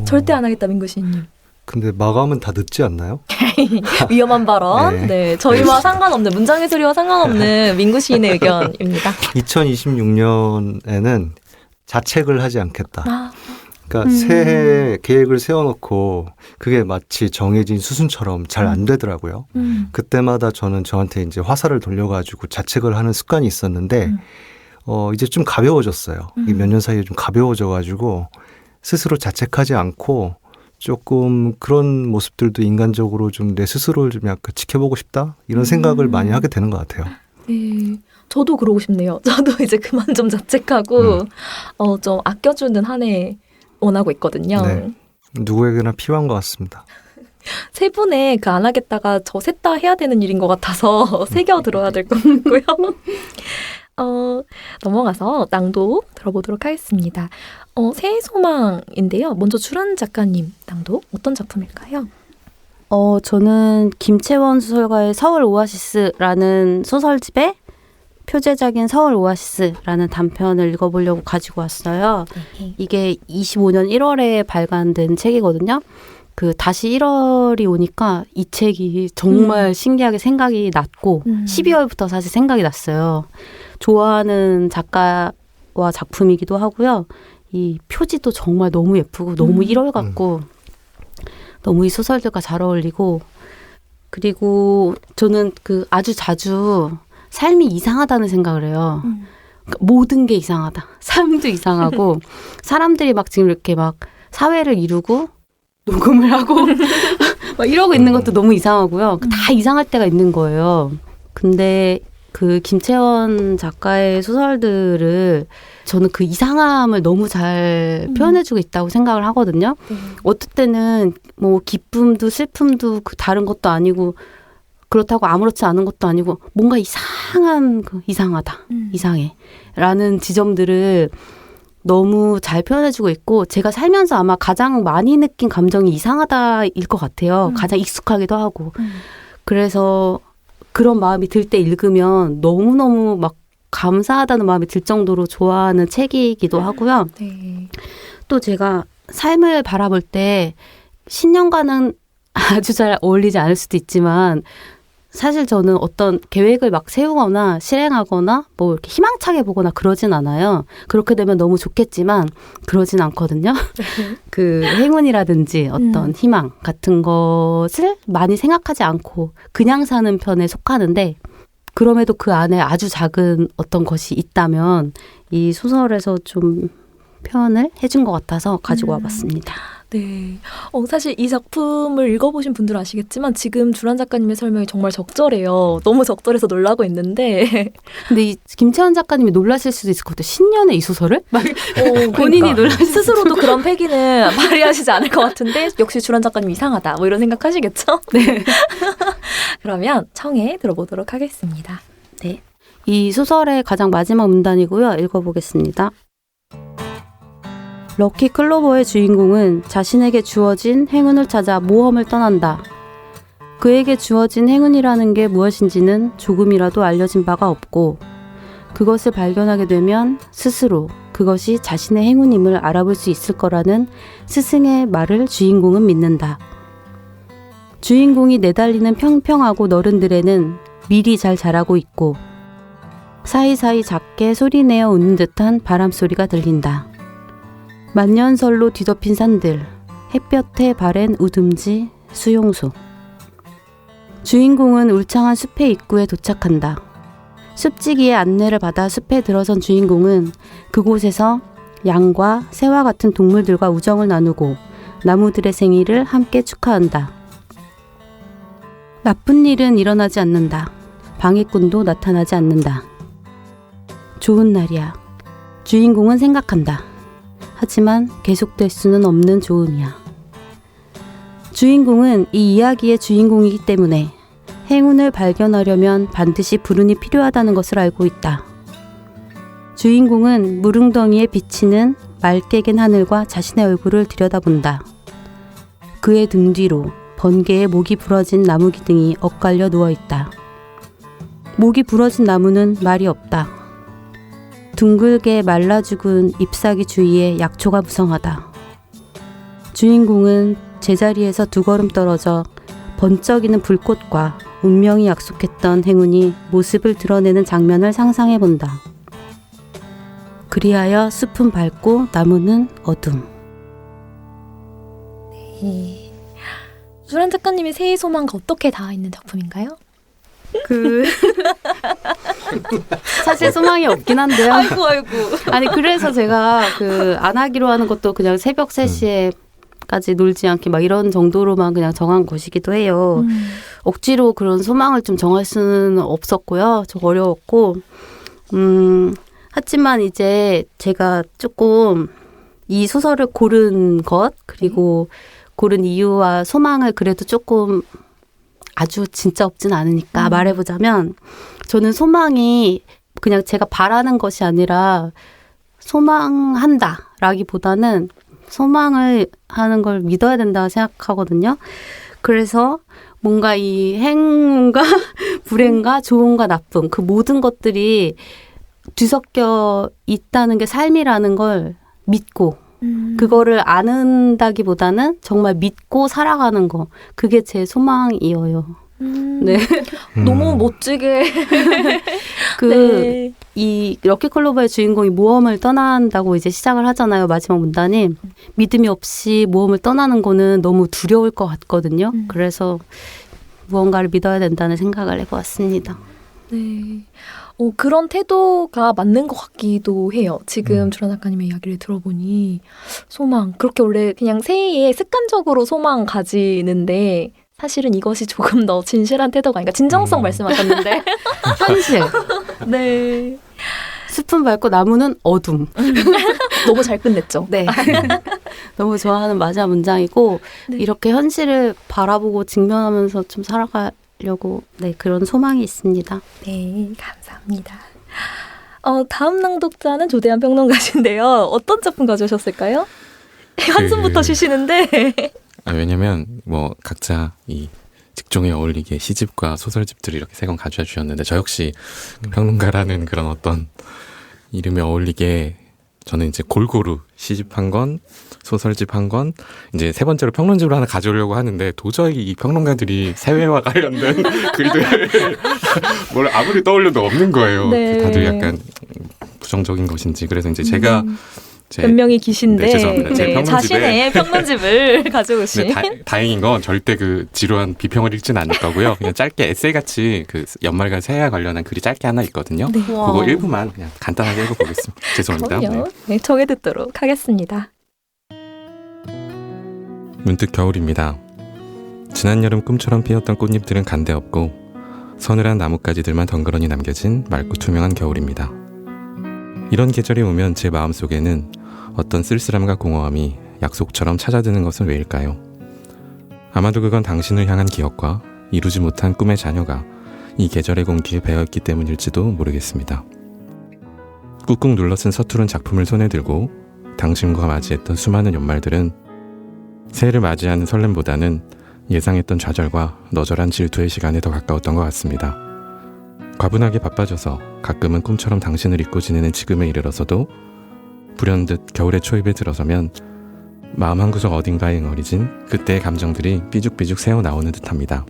절대 안 하겠다, 민구 시인님. 근데 마감은 다 늦지 않나요? 위험한 발언. 네, 저희와 상관없는 문장의 소리와 상관없는 민구 시인의 의견입니다. 2026년에는 자책을 하지 않겠다. 그러니까 새해 계획을 세워놓고 그게 마치 정해진 수순처럼 잘 안 되더라고요. 그때마다 저는 저한테 이제 화살을 돌려가지고 자책을 하는 습관이 있었는데 이제 좀 가벼워졌어요. 몇 년 사이에 좀 가벼워져가지고 스스로 자책하지 않고 조금 그런 모습들도 인간적으로 좀 내 스스로를 좀 약간 지켜보고 싶다 이런 생각을 많이 하게 되는 것 같아요. 네, 저도 그러고 싶네요. 저도 이제 그만 좀 자책하고 좀 아껴주는 한 해 원하고 있거든요. 네, 누구에게나 필요한 것 같습니다. 세 분의 안 하겠다가 저 셋 다 해야 되는 일인 것 같아서 새겨 들어야 될 것 같고요. 넘어가서 낭독 들어보도록 하겠습니다. 새해 소망인데요. 먼저 주란 작가님 낭독 어떤 작품일까요? 저는 김채원 소설가의 서울 오아시스라는 소설집에 표제작인 서울 오아시스라는 단편을 읽어보려고 가지고 왔어요. 이게 25년 1월에 발간된 책이거든요. 다시 1월이 오니까 이 책이 정말 신기하게 생각이 났고 12월부터 사실 생각이 났어요. 좋아하는 작가와 작품이기도 하고요. 이 표지도 정말 너무 예쁘고 너무 1월 같고 너무 이 소설들과 잘 어울리고 그리고 저는 아주 자주 삶이 이상하다는 생각을 해요. 그러니까 모든 게 이상하다. 삶도 이상하고 사람들이 막 지금 이렇게 막 사회를 이루고 녹음을 하고 막 이러고 있는 것도 너무 이상하고요. 다 이상할 때가 있는 거예요. 근데 김채원 작가의 소설들을 저는 그 이상함을 너무 잘 표현해주고 있다고 생각을 하거든요. 어떨 때는 뭐 기쁨도 슬픔도 다른 것도 아니고 그렇다고 아무렇지 않은 것도 아니고 뭔가 이상한 이상하다, 이상해 라는 지점들을 너무 잘 표현해주고 있고 제가 살면서 아마 가장 많이 느낀 감정이 이상하다일 것 같아요. 가장 익숙하기도 하고. 그래서 그런 마음이 들 때 읽으면 너무너무 막 감사하다는 마음이 들 정도로 좋아하는 책이기도 하고요. 네. 또 제가 삶을 바라볼 때 신년과는 아주 잘 어울리지 않을 수도 있지만 사실 저는 어떤 계획을 막 세우거나 실행하거나 뭐 이렇게 희망차게 보거나 그러진 않아요. 그렇게 되면 너무 좋겠지만 그러진 않거든요. 행운이라든지 어떤 희망 같은 것을 많이 생각하지 않고 그냥 사는 편에 속하는데 그럼에도 그 안에 아주 작은 어떤 것이 있다면 이 소설에서 좀 표현을 해준 것 같아서 가지고 와봤습니다. 네. 사실 이 작품을 읽어보신 분들은 아시겠지만 지금 주란 작가님의 설명이 정말 적절해요. 너무 적절해서 놀라고 있는데. 근데 이 김채원 작가님이 놀라실 수도 있을 것 같아요. 신년에 이 소설을? 본인이 그러니까. 놀라실 스스로도 그런 패기는 발휘하시지 않을 것 같은데 역시 주란 작가님 이상하다. 뭐 이런 생각하시겠죠? 네. 그러면 청해 들어보도록 하겠습니다. 네. 이 소설의 가장 마지막 문단이고요. 읽어보겠습니다. 럭키 클로버의 주인공은 자신에게 주어진 행운을 찾아 모험을 떠난다. 그에게 주어진 행운이라는 게 무엇인지는 조금이라도 알려진 바가 없고 그것을 발견하게 되면 스스로 그것이 자신의 행운임을 알아볼 수 있을 거라는 스승의 말을 주인공은 믿는다. 주인공이 내달리는 평평하고 너른들에는 미리 잘 자라고 있고 사이사이 작게 소리내어 웃는 듯한 바람소리가 들린다. 만년설로 뒤덮인 산들, 햇볕에 바랜 우듬지, 수용소. 주인공은 울창한 숲의 입구에 도착한다. 숲지기의 안내를 받아 숲에 들어선 주인공은 그곳에서 양과 새와 같은 동물들과 우정을 나누고 나무들의 생일을 함께 축하한다. 나쁜 일은 일어나지 않는다. 방해꾼도 나타나지 않는다. 좋은 날이야. 주인공은 생각한다. 하지만 계속될 수는 없는 좋음이야. 주인공은 이 이야기의 주인공이기 때문에 행운을 발견하려면 반드시 불운이 필요하다는 것을 알고 있다. 주인공은 무릉덩이에 비치는 맑게 갠 하늘과 자신의 얼굴을 들여다본다. 그의 등 뒤로 번개에 목이 부러진 나무 기둥이 엇갈려 누워있다. 목이 부러진 나무는 말이 없다. 둥글게 말라 죽은 잎사귀 주위에 약초가 무성하다. 주인공은 제자리에서 두 걸음 떨어져 번쩍이는 불꽃과 운명이 약속했던 행운이 모습을 드러내는 장면을 상상해 본다. 그리하여 숲은 밝고 나무는 어둠. 네. 주란 작가님의 새해 소망과 어떻게 닿아 있는 작품인가요? 사실 소망이 없긴 한데요. 아이고. 아니 그래서 제가 안 하기로 하는 것도 그냥 새벽 3시에까지 놀지 않기 막 이런 정도로만 그냥 정한 것이기도 해요. 억지로 그런 소망을 좀 정할 수는 없었고요. 좀 어려웠고 하지만 이제 제가 조금 이 소설을 고른 것 그리고 고른 이유와 소망을 그래도 조금 아주 진짜 없진 않으니까 말해보자면 저는 소망이 그냥 제가 바라는 것이 아니라 소망한다 라기보다는 소망을 하는 걸 믿어야 된다 생각하거든요. 그래서 뭔가 이 행운과 불행과 좋음과 나쁨 그 모든 것들이 뒤섞여 있다는 게 삶이라는 걸 믿고 그거를 아는다기보다는 정말 믿고 살아가는 거 그게 제 소망이에요. 네. 너무 멋지게 네. 이 럭키 클로버의 주인공이 모험을 떠난다고 이제 시작을 하잖아요. 마지막 문단이 믿음이 없이 모험을 떠나는 거는 너무 두려울 것 같거든요. 그래서 무언가를 믿어야 된다는 생각을 해보았습니다. 네. 그런 태도가 맞는 것 같기도 해요. 지금 주란 작가님의 이야기를 들어보니 소망 그렇게 원래 그냥 새해에 습관적으로 소망 가지는데 사실은 이것이 조금 더 진실한 태도가 아닌가. 진정성 말씀하셨는데 현실. 네. 숲은 밝고 나무는 어둠. 너무 잘 끝냈죠. 네. 너무 좋아하는 마지막 문장이고 네. 이렇게 현실을 바라보고 직면하면서 좀 살아가려고 네 그런 소망이 있습니다. 네, 감사합니다. 다음 낭독자는 조대한 평론가신데요. 어떤 작품 가져오셨을까요? 한숨부터 쉬시는데. 왜냐면 뭐 각자 이 직종에 어울리게 시집과 소설집들을 이렇게 세 권 가져와 주셨는데 저 역시 평론가라는 그런 어떤 이름에 어울리게 저는 이제 골고루 시집 한 권, 소설집 한 권, 이제 세 번째로 평론집을 하나 가져오려고 하는데 도저히 이 평론가들이 새해와 관련된 글들 뭘 아무리 떠올려도 없는 거예요. 네. 다들 약간 부정적인 것인지. 그래서 이제 제가 변명이 기신데 네, 죄송합니다. 제 평론집에 자신의 평론집을 가져오신. 다행인 건 절대 그 지루한 비평을 읽진 않을 거고요. 그냥 짧게 에세이같이 그 연말과 새해와 관련한 글이 짧게 하나 있거든요. 네. 그거 일부만 그냥 간단하게 읽어보겠습니다. 죄송합니다. 그럼요. 네, 정해 듣도록 하겠습니다. 문득 겨울입니다. 지난 여름 꿈처럼 피었던 꽃잎들은 간데 없고 서늘한 나뭇가지들만 덩그러니 남겨진 맑고 투명한 겨울입니다. 이런 계절이 오면 제 마음속에는 어떤 쓸쓸함과 공허함이 약속처럼 찾아드는 것은 왜일까요? 아마도 그건 당신을 향한 기억과 이루지 못한 꿈의 자녀가 이 계절의 공기에 배어있기 때문일지도 모르겠습니다. 꾹꾹 눌러쓴 서투른 작품을 손에 들고 당신과 맞이했던 수많은 연말들은 새해를 맞이하는 설렘보다는 예상했던 좌절과 너절한 질투의 시간에 더 가까웠던 것 같습니다. 과분하게 바빠져서 가끔은 꿈처럼 당신을 잊고 지내는 지금에 이르러서도 불현듯 겨울의 초입에 들어서면 마음 한구석 어딘가에 응어리진 그때의 감정들이 삐죽삐죽 새어나오는 듯합니다.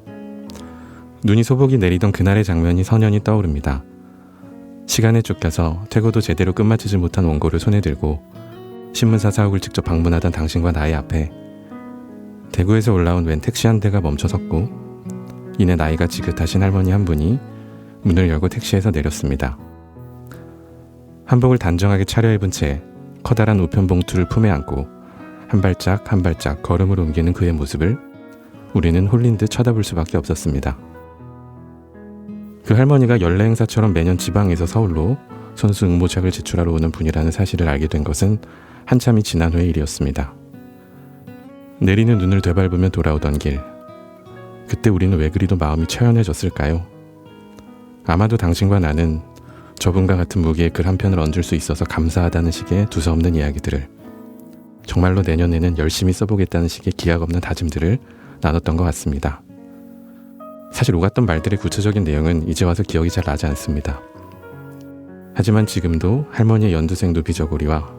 눈이 소복이 내리던 그날의 장면이 선연히 떠오릅니다. 시간에 쫓겨서 퇴고도 제대로 끝마치지 못한 원고를 손에 들고 신문사 사옥을 직접 방문하던 당신과 나의 앞에 대구에서 올라온 웬 택시 한 대가 멈춰 섰고 이내 나이가 지긋하신 할머니 한 분이 문을 열고 택시에서 내렸습니다. 한복을 단정하게 차려입은 채 커다란 우편 봉투를 품에 안고 한 발짝 한 발짝 걸음을 옮기는 그의 모습을 우리는 홀린 듯 쳐다볼 수밖에 없었습니다. 그 할머니가 연례 행사처럼 매년 지방에서 서울로 손수 응모작을 제출하러 오는 분이라는 사실을 알게 된 것은 한참이 지난 후의 일이었습니다. 내리는 눈을 되밟으며 돌아오던 길, 그때 우리는 왜 그리도 마음이 처연해졌을까요? 아마도 당신과 나는 저분과 같은 무게의 글 한 편을 얹을 수 있어서 감사하다는 식의 두서없는 이야기들을, 정말로 내년에는 열심히 써보겠다는 식의 기약 없는 다짐들을 나눴던 것 같습니다. 사실 오갔던 말들의 구체적인 내용은 이제 와서 기억이 잘 나지 않습니다. 하지만 지금도 할머니의 연두색 누비저고리와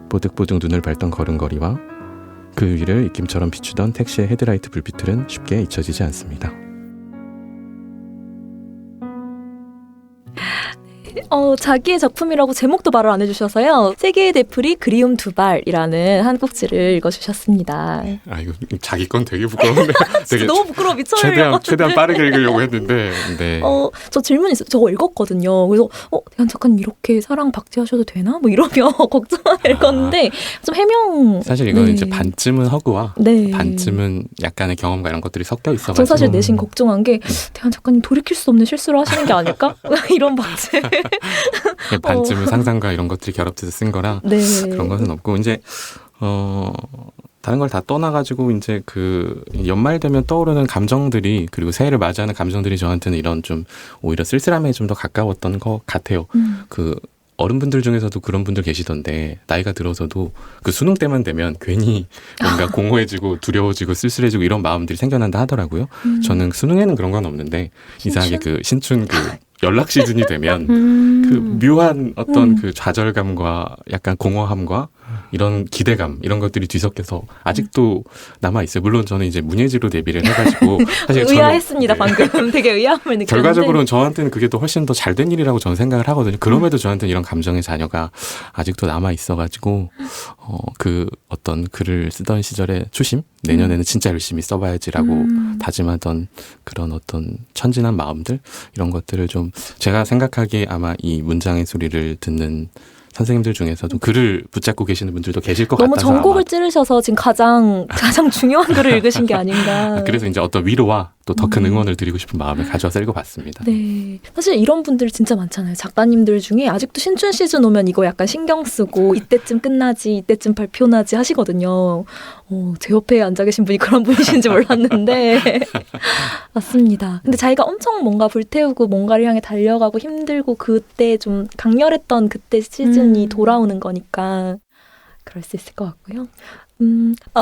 뽀득뽀득 눈을 밟던 걸음걸이와 그 위를 입김처럼 비추던 택시의 헤드라이트 불빛들은 쉽게 잊혀지지 않습니다. 자기의 작품이라고 제목도 말을 안 해주셔서요. 세계의 되풀이 그리움 두 발이라는 한 꼭지를 읽어주셨습니다. 이거 자기 건 되게 부끄러운데. 진짜 너무 부끄러워 미쳐요. 최대한 빠르게 읽으려고 했는데. 네. 저 질문 있어요. 저거 읽었거든요. 그래서 대한 작가님 이렇게 사랑 박제하셔도 되나? 뭐 이러면 걱정하게 읽었는데 좀 해명. 사실 이건 네. 이제 반쯤은 허구와 네. 반쯤은 약간의 경험과 이런 것들이 섞여 있어가지고. 전 사실 내심 걱정한 게 대한 작가님 돌이킬 수 없는 실수를 하시는 게 아닐까? 이런 박제. 반쯤은 상상과 이런 것들이 결합돼서 쓴 거라 네. 그런 것은 없고 이제 다른 걸 다 떠나가지고 이제 그 연말 되면 떠오르는 감정들이 그리고 새해를 맞이하는 감정들이 저한테는 이런 좀 오히려 쓸쓸함에 좀 더 가까웠던 것 같아요. 그 어른분들 중에서도 그런 분들 계시던데 나이가 들어서도 그 수능 때만 되면 괜히 뭔가 공허해지고 두려워지고 쓸쓸해지고 이런 마음들이 생겨난다 하더라고요. 저는 수능에는 그런 건 없는데 이상하게 그 신춘 그 연락 시즌이 되면 그 묘한 어떤 그 좌절감과 약간 공허함과 이런 기대감 이런 것들이 뒤섞여서 아직도 남아 있어요. 물론 저는 이제 문예지로 데뷔를 해가지고 사실 의아했습니다. 저는, 방금 되게 의아함을 느꼈는데 결과적으로는 저한테는 그게 또 훨씬 더 잘 된 일이라고 저는 생각을 하거든요. 그럼에도 저한테는 이런 감정의 자녀가 아직도 남아 있어가지고 그 어떤 글을 쓰던 시절의 초심 내년에는 진짜 열심히 써봐야지라고 다짐하던 그런 어떤 천진한 마음들 이런 것들을 좀 제가 생각하기에 아마 이 문장의 소리를 듣는 선생님들 중에서도 글을 붙잡고 계시는 분들도 계실 것 너무 같아서 전곡을 찌르셔서 지금 가장 중요한 글을 읽으신 게 아닌가. 그래서 이제 어떤 위로와 또 더 큰 응원을 드리고 싶은 마음을 가져와서 읽어봤습니다. 네, 사실 이런 분들 진짜 많잖아요. 작가님들 중에 아직도 신춘 시즌 오면 이거 약간 신경 쓰고 이때쯤 끝나지, 이때쯤 발표나지 하시거든요. 제 옆에 앉아 계신 분이 그런 분이신지 몰랐는데 맞습니다. 근데 자기가 엄청 뭔가 불태우고 뭔가를 향해 달려가고 힘들고 그때 좀 강렬했던 그때 시즌이 돌아오는 거니까 그럴 수 있을 것 같고요.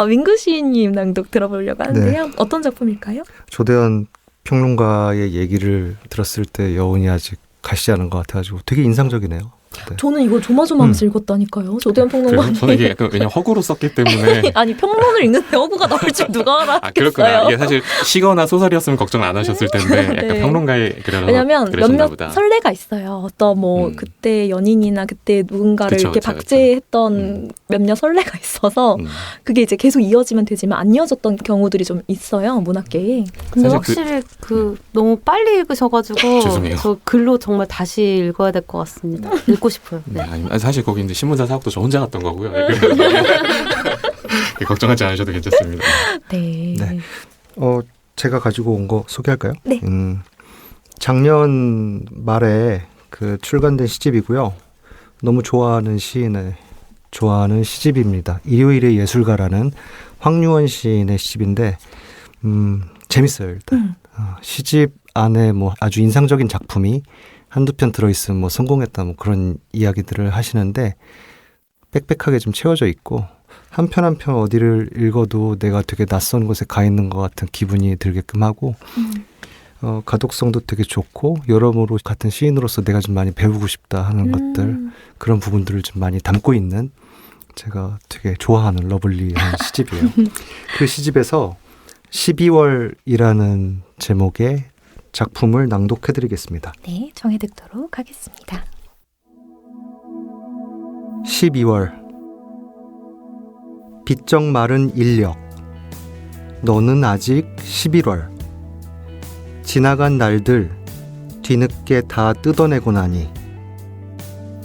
민구 시인님 낭독 들어보려고 하는데요. 네. 어떤 작품일까요? 조대현 평론가의 얘기를 들었을 때 여운이 아직 가시지 않은 것 같아가지고 되게 인상적이네요. 저는 이거 조마조마하면서 읽었다니까요. 조대한 평론가님. 저는 이게 약간 왜냐면 허구로 썼기 때문에. 아니 평론을 읽는데 허구가 나올 줄 누가 알았겠어요. 그렇구나. 이게 사실 시거나 소설이었으면 걱정 안 하셨을 텐데 약간 네. 평론가의 글이라서 왜냐면 그러셨나 몇몇 보다. 설레가 있어요. 어떤 뭐 그때 연인이나 그때 누군가를 그쵸, 이렇게 그쵸, 박제했던 몇몇 설레가 있어서 그게 이제 계속 이어지면 되지만 안 이어졌던 경우들이 좀 있어요. 문학계에. 근데 사실 확실히 너무 빨리 읽으셔가지고 죄송해요. 저 글로 정말 다시 읽어야 될 것 같습니다. 읽고 싶어요. 네. 아니, 사실 거기 이제 신문사 사업도 저 혼자 갔던 거고요. 걱정하지 않으셔도 괜찮습니다. 네. 네. 제가 가지고 온 거 소개할까요? 네. 작년 말에 그 출간된 시집이고요. 너무 좋아하는 시인의 좋아하는 시집입니다. 일요일의 예술가라는 황유원 시인의 시집인데 재밌어요. 일단 시집 안에 뭐 아주 인상적인 작품이 한두 편 들어있으면 뭐 성공했다 뭐 그런 이야기들을 하시는데 빽빽하게 좀 채워져 있고 한 편 한 편 어디를 읽어도 내가 되게 낯선 곳에 가 있는 것 같은 기분이 들게끔 하고 가독성도 되게 좋고 여러모로 같은 시인으로서 내가 좀 많이 배우고 싶다 하는 것들 그런 부분들을 좀 많이 담고 있는 제가 되게 좋아하는 러블리한 시집이에요. 그 시집에서 12월이라는 제목의 작품을 낭독해드리겠습니다. 네, 정해 듣도록 하겠습니다. 12월 비쩍 마른 인력 너는 아직 11월 지나간 날들 뒤늦게 다 뜯어내고 나니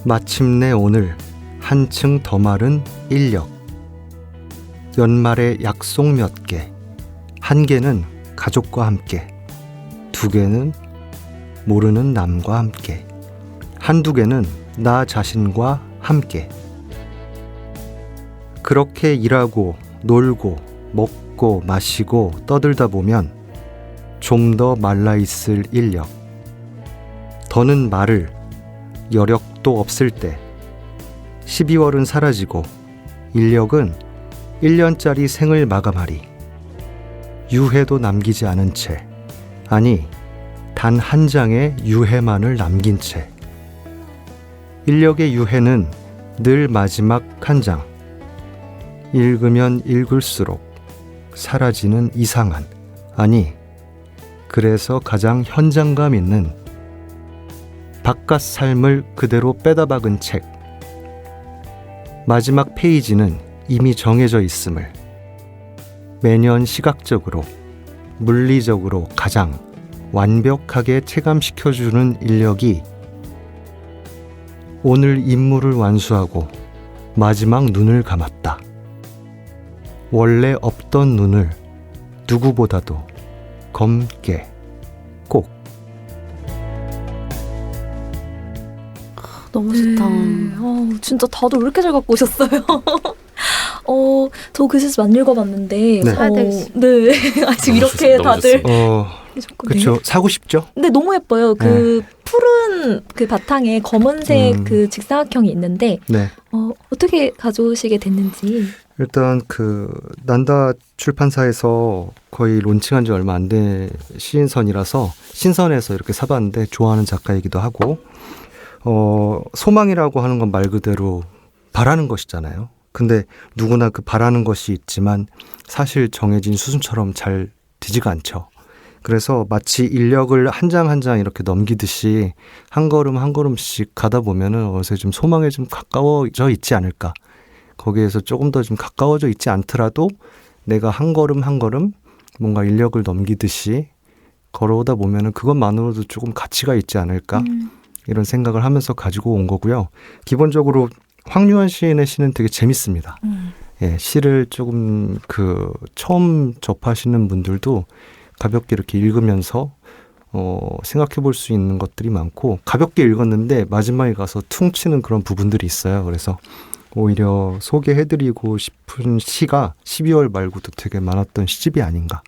마침내 오늘 한층 더 마른 인력 연말에 약속 몇 개 한 개는 가족과 함께 두 개는 모르는 남과 함께 한두 개는 나 자신과 함께 그렇게 일하고 놀고 먹고 마시고 떠들다 보면 좀 더 말라있을 인력 더는 말을 여력도 없을 때 12월은 사라지고 인력은 1년짜리 생을 마감하리 유해도 남기지 않은 채 아니 단 한 장의 유해만을 남긴 채 인력의 유해는 늘 마지막 한 장 읽으면 읽을수록 사라지는 이상한 아니 그래서 가장 현장감 있는 바깥 삶을 그대로 빼다 박은 책 마지막 페이지는 이미 정해져 있음을 매년 시각적으로 물리적으로 가장 완벽하게 체감시켜주는 인력이 오늘 임무를 완수하고 마지막 눈을 감았다. 원래 없던 눈을 누구보다도 검게 꼭. 너무 좋다. 진짜 다들 왜 이렇게 잘 갖고 오셨어요? 저 그 시집 안 읽어봤는데. 네. 네. 아직 이렇게 너무 다들. 그렇죠. 사고 싶죠? 근데 너무 예뻐요. 그 푸른 그 바탕에 검은색 그 직사각형이 있는데. 네. 어떻게 가져오시게 됐는지. 일단 그 난다 출판사에서 거의 론칭한 지 얼마 안 된 시인선이라서 신선해서 이렇게 사봤는데 좋아하는 작가이기도 하고 소망이라고 하는 건 말 그대로 바라는 것이잖아요. 근데 누구나 그 바라는 것이 있지만 사실 정해진 수순처럼 잘 되지가 않죠. 그래서 마치 인력을 한 장 한 장 이렇게 넘기듯이 한 걸음 한 걸음씩 가다 보면은 어느새 좀 소망에 좀 가까워져 있지 않을까. 거기에서 조금 더 좀 가까워져 있지 않더라도 내가 한 걸음 한 걸음 뭔가 인력을 넘기듯이 걸어오다 보면은 그것만으로도 조금 가치가 있지 않을까. 이런 생각을 하면서 가지고 온 거고요. 기본적으로 황유한 시인의 시는 되게 재밌습니다. 예, 시를 조금 처음 접하시는 분들도 가볍게 이렇게 읽으면서 생각해 볼 수 있는 것들이 많고 가볍게 읽었는데 마지막에 가서 퉁치는 그런 부분들이 있어요. 그래서 오히려 소개해드리고 싶은 시가 12월 말고도 되게 많았던 시집이 아닌가.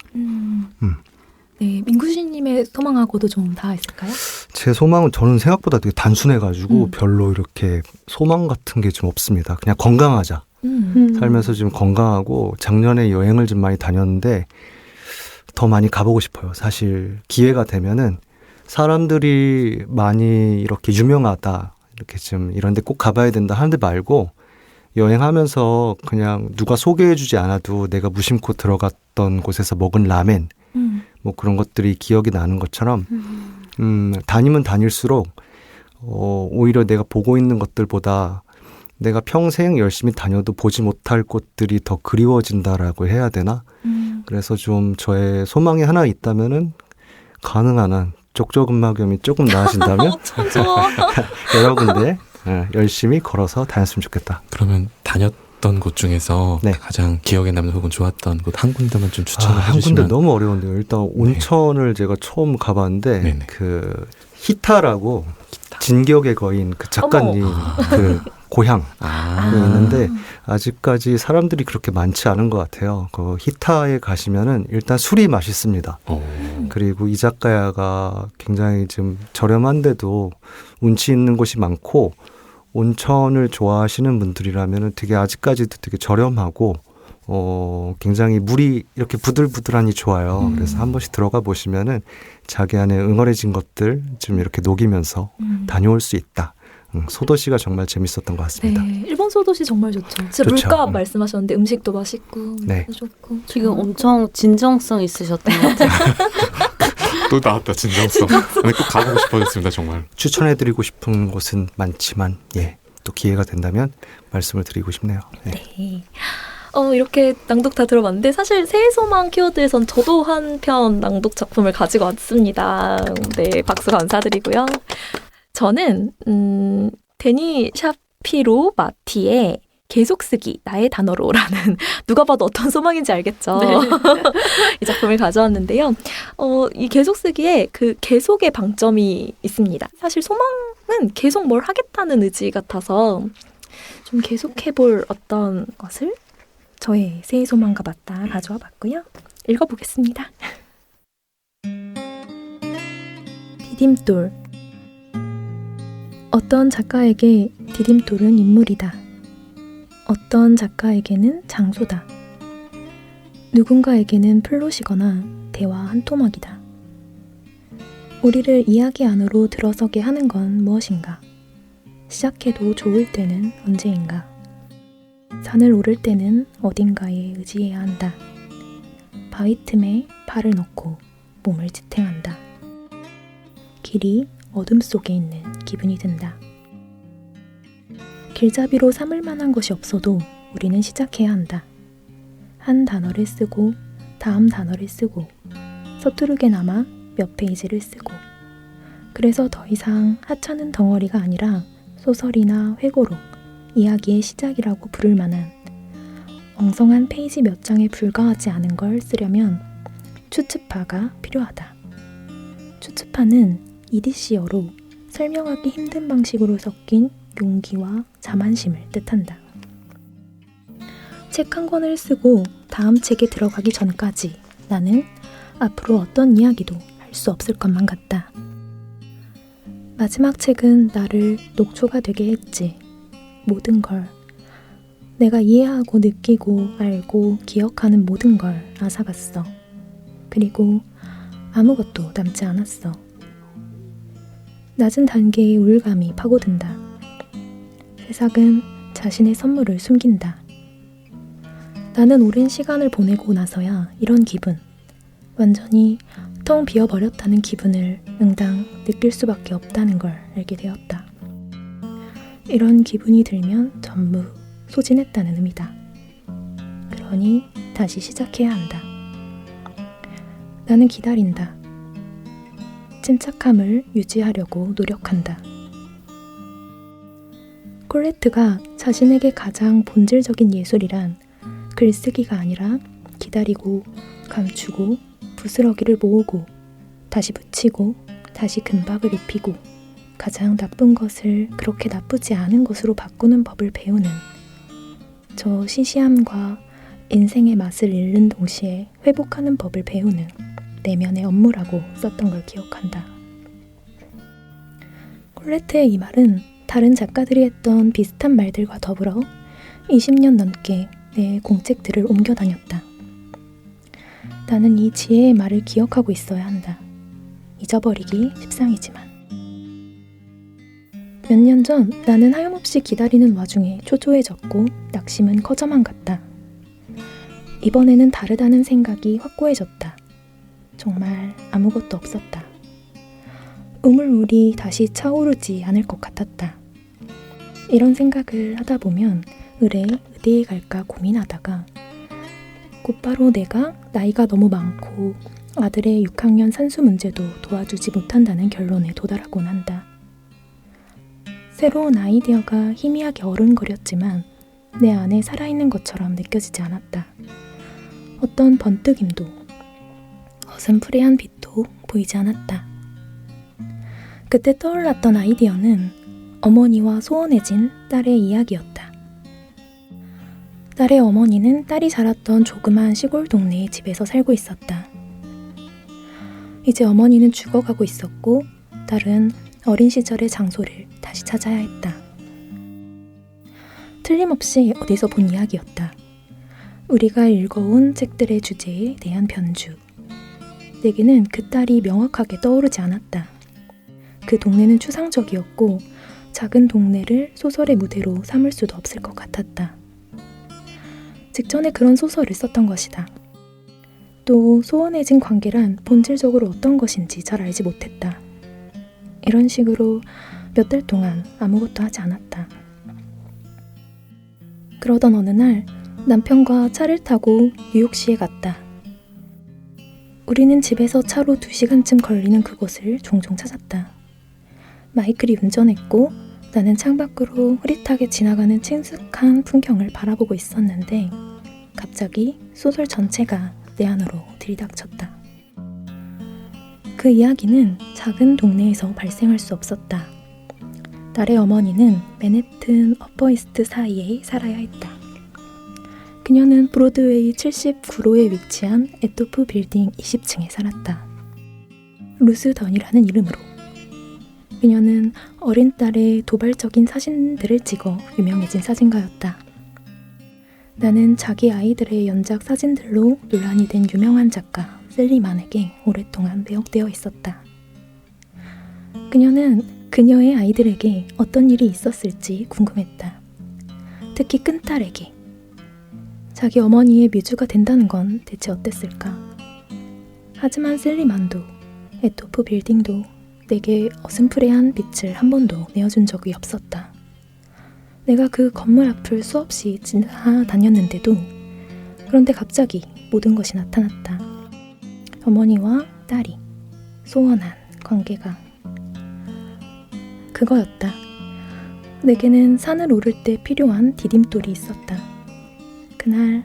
네, 민구씨님의 소망하고도 좀 다 있을까요? 제 소망은 저는 생각보다 되게 단순해가지고 별로 이렇게 소망 같은 게 좀 없습니다. 그냥 건강하자. 살면서 좀 건강하고 작년에 여행을 좀 많이 다녔는데 더 많이 가보고 싶어요. 사실 기회가 되면은 사람들이 많이 이렇게 유명하다, 이렇게 좀 이런 데 꼭 가봐야 된다 하는 데 말고 여행하면서 그냥 누가 소개해주지 않아도 내가 무심코 들어갔던 곳에서 먹은 라멘 뭐 그런 것들이 기억이 나는 것처럼 다니면 다닐수록 오히려 내가 보고 있는 것들보다 내가 평생 열심히 다녀도 보지 못할 곳들이 더 그리워진다라고 해야 되나? 그래서 좀 저의 소망이 하나 있다면은 가능한 한 족저근막염이 조금 나아진다면 참 좋아. 여러 군데 열심히 걸어서 다녔으면 좋겠다. 그러면 다녔던 곳 중에서 네. 가장 기억에 남는 혹은 좋았던 곳 한 군데만 좀 추천을 한 해주시면. 군데 너무 어려운데요. 일단 온천을 제가 처음 가봤는데 네네. 그 히타라고 진격의 거인 그 작가님 그 고향 있는데 아직까지 사람들이 그렇게 많지 않은 것 같아요. 그 히타에 가시면은 일단 술이 맛있습니다. 그리고 이 작가가 굉장히 좀 저렴한데도 운치 있는 곳이 많고 온천을 좋아하시는 분들이라면은 되게 아직까지도 되게 저렴하고 굉장히 물이 이렇게 부들부들하니 좋아요. 그래서 한 번씩 들어가 보시면은 자기 안에 응어리진 것들 좀 이렇게 녹이면서 다녀올 수 있다. 소도시가 정말 재밌었던 것 같습니다. 네, 일본 소도시 정말 좋죠. 진짜 좋죠. 물가 말씀하셨는데 음식도 맛있고 네. 좋고. 지금 엄청 진정성 있으셨던 것 같아요. 또 나왔다 진정성. 꼭 가보고 싶어졌습니다 정말. 추천해드리고 싶은 곳은 많지만 또 기회가 된다면 말씀을 드리고 싶네요. 네. 네. 이렇게 낭독 다 들어봤는데 사실 새해 소망 키워드에선 저도 한 편 낭독 작품을 가지고 왔습니다. 네, 박수 감사드리고요. 저는 데니 샤피로 마티의 계속 쓰기 나의 단어로라는 누가 봐도 어떤 소망인지 알겠죠. 네. 이 작품을 가져왔는데요. 이 계속 쓰기에 그 계속의 방점이 있습니다. 사실 소망은 계속 뭘 하겠다는 의지 같아서 좀 계속해볼 어떤 것을 저의 새해 소망과 맞다 가져와 봤고요. 읽어보겠습니다. 디딤돌. 어떤 작가에게 디딤돌은 인물이다. 어떤 작가에게는 장소다. 누군가에게는 플롯이거나 대화 한 토막이다. 우리를 이야기 안으로 들어서게 하는 건 무엇인가? 시작해도 좋을 때는 언제인가? 산을 오를 때는 어딘가에 의지해야 한다. 바위 틈에 발을 넣고 몸을 지탱한다. 길이 어둠 속에 있는 기분이 든다. 길잡이로 삼을 만한 것이 없어도 우리는 시작해야 한다. 한 단어를 쓰고 다음 단어를 쓰고 서투르게나마 몇 페이지를 쓰고 그래서 더 이상 하찮은 덩어리가 아니라 소설이나 회고록, 이야기의 시작이라고 부를 만한 엉성한 페이지 몇 장에 불과하지 않은 걸 쓰려면 추츠파가 필요하다. 추츠파는 이디시어로 설명하기 힘든 방식으로 섞인 용기와 자만심을 뜻한다. 책 한 권을 쓰고 다음 책에 들어가기 전까지 나는 앞으로 어떤 이야기도 할 수 없을 것만 같다. 마지막 책은 나를 녹초가 되게 했지. 모든 걸. 내가 이해하고 느끼고 알고 기억하는 모든 걸 앗아갔어. 그리고 아무것도 남지 않았어. 낮은 단계의 우울감이 파고든다. 새싹은 자신의 선물을 숨긴다. 나는 오랜 시간을 보내고 나서야 이런 기분, 완전히 텅 비어버렸다는 기분을 응당 느낄 수밖에 없다는 걸 알게 되었다. 이런 기분이 들면 전부 소진했다는 의미다. 그러니 다시 시작해야 한다. 나는 기다린다. 침착함을 유지하려고 노력한다. 콜레트가 자신에게 가장 본질적인 예술이란 글쓰기가 아니라 기다리고 감추고 부스러기를 모으고 다시 붙이고 다시 금박을 입히고 가장 나쁜 것을 그렇게 나쁘지 않은 것으로 바꾸는 법을 배우는 저 시시함과 인생의 맛을 잃는 동시에 회복하는 법을 배우는 내면의 업무라고 썼던 걸 기억한다. 콜레트의 이 말은 다른 작가들이 했던 비슷한 말들과 더불어 20년 넘게 내 공책들을 옮겨 다녔다. 나는 이 지혜의 말을 기억하고 있어야 한다. 잊어버리기 십상이지만. 몇 년 전 나는 하염없이 기다리는 와중에 초조해졌고 낙심은 커져만 갔다. 이번에는 다르다는 생각이 확고해졌다. 정말 아무것도 없었다. 우물물이 다시 차오르지 않을 것 같았다. 이런 생각을 하다 보면 의대에 갈까 고민하다가 곧바로 내가 나이가 너무 많고 아들의 6학년 산수 문제도 도와주지 못한다는 결론에 도달하곤 한다. 새로운 아이디어가 희미하게 어른거렸지만 내 안에 살아있는 것처럼 느껴지지 않았다. 어떤 번뜩임도 어슴푸레한 빛도 보이지 않았다. 그때 떠올랐던 아이디어는 어머니와 소원해진 딸의 이야기였다. 딸의 어머니는 딸이 자랐던 조그만 시골 동네의 집에서 살고 있었다. 이제 어머니는 죽어가고 있었고 딸은 어린 시절의 장소를 다시 찾아야 했다. 틀림없이 어디서 본 이야기였다. 우리가 읽어온 책들의 주제에 대한 변주. 내게는 그 딸이 명확하게 떠오르지 않았다. 그 동네는 추상적이었고 작은 동네를 소설의 무대로 삼을 수도 없을 것 같았다. 직전에 그런 소설을 썼던 것이다. 또 소원해진 관계란 본질적으로 어떤 것인지 잘 알지 못했다. 이런 식으로 몇 달 동안 아무것도 하지 않았다. 그러던 어느 날 남편과 차를 타고 뉴욕시에 갔다. 우리는 집에서 차로 2시간쯤 걸리는 그곳을 종종 찾았다. 마이클이 운전했고 나는 창밖으로 흐릿하게 지나가는 친숙한 풍경을 바라보고 있었는데 갑자기 소설 전체가 내 안으로 들이닥쳤다. 그 이야기는 작은 동네에서 발생할 수 없었다. 딸의 어머니는 맨해튼 어퍼이스트 사이에 살아야 했다. 그녀는 브로드웨이 79로에 위치한 에토프 빌딩 20층에 살았다. 루스 던이라는 이름으로. 그녀는 어린 딸의 도발적인 사진들을 찍어 유명해진 사진가였다. 나는 자기 아이들의 연작 사진들로 논란이 된 유명한 작가 셀리만에게 오랫동안 매혹되어 있었다. 그녀는 그녀의 아이들에게 어떤 일이 있었을지 궁금했다. 특히 큰딸에게. 자기 어머니의 뮤즈가 된다는 건 대체 어땠을까? 하지만 셀리만도 에토프 빌딩도 내게 어슴푸레한 빛을 한 번도 내어준 적이 없었다. 내가 그 건물 앞을 수없이 지나다녔는데도 그런데 갑자기 모든 것이 나타났다. 어머니와 딸이 소원한 관계가 그거였다. 내게는 산을 오를 때 필요한 디딤돌이 있었다. 그날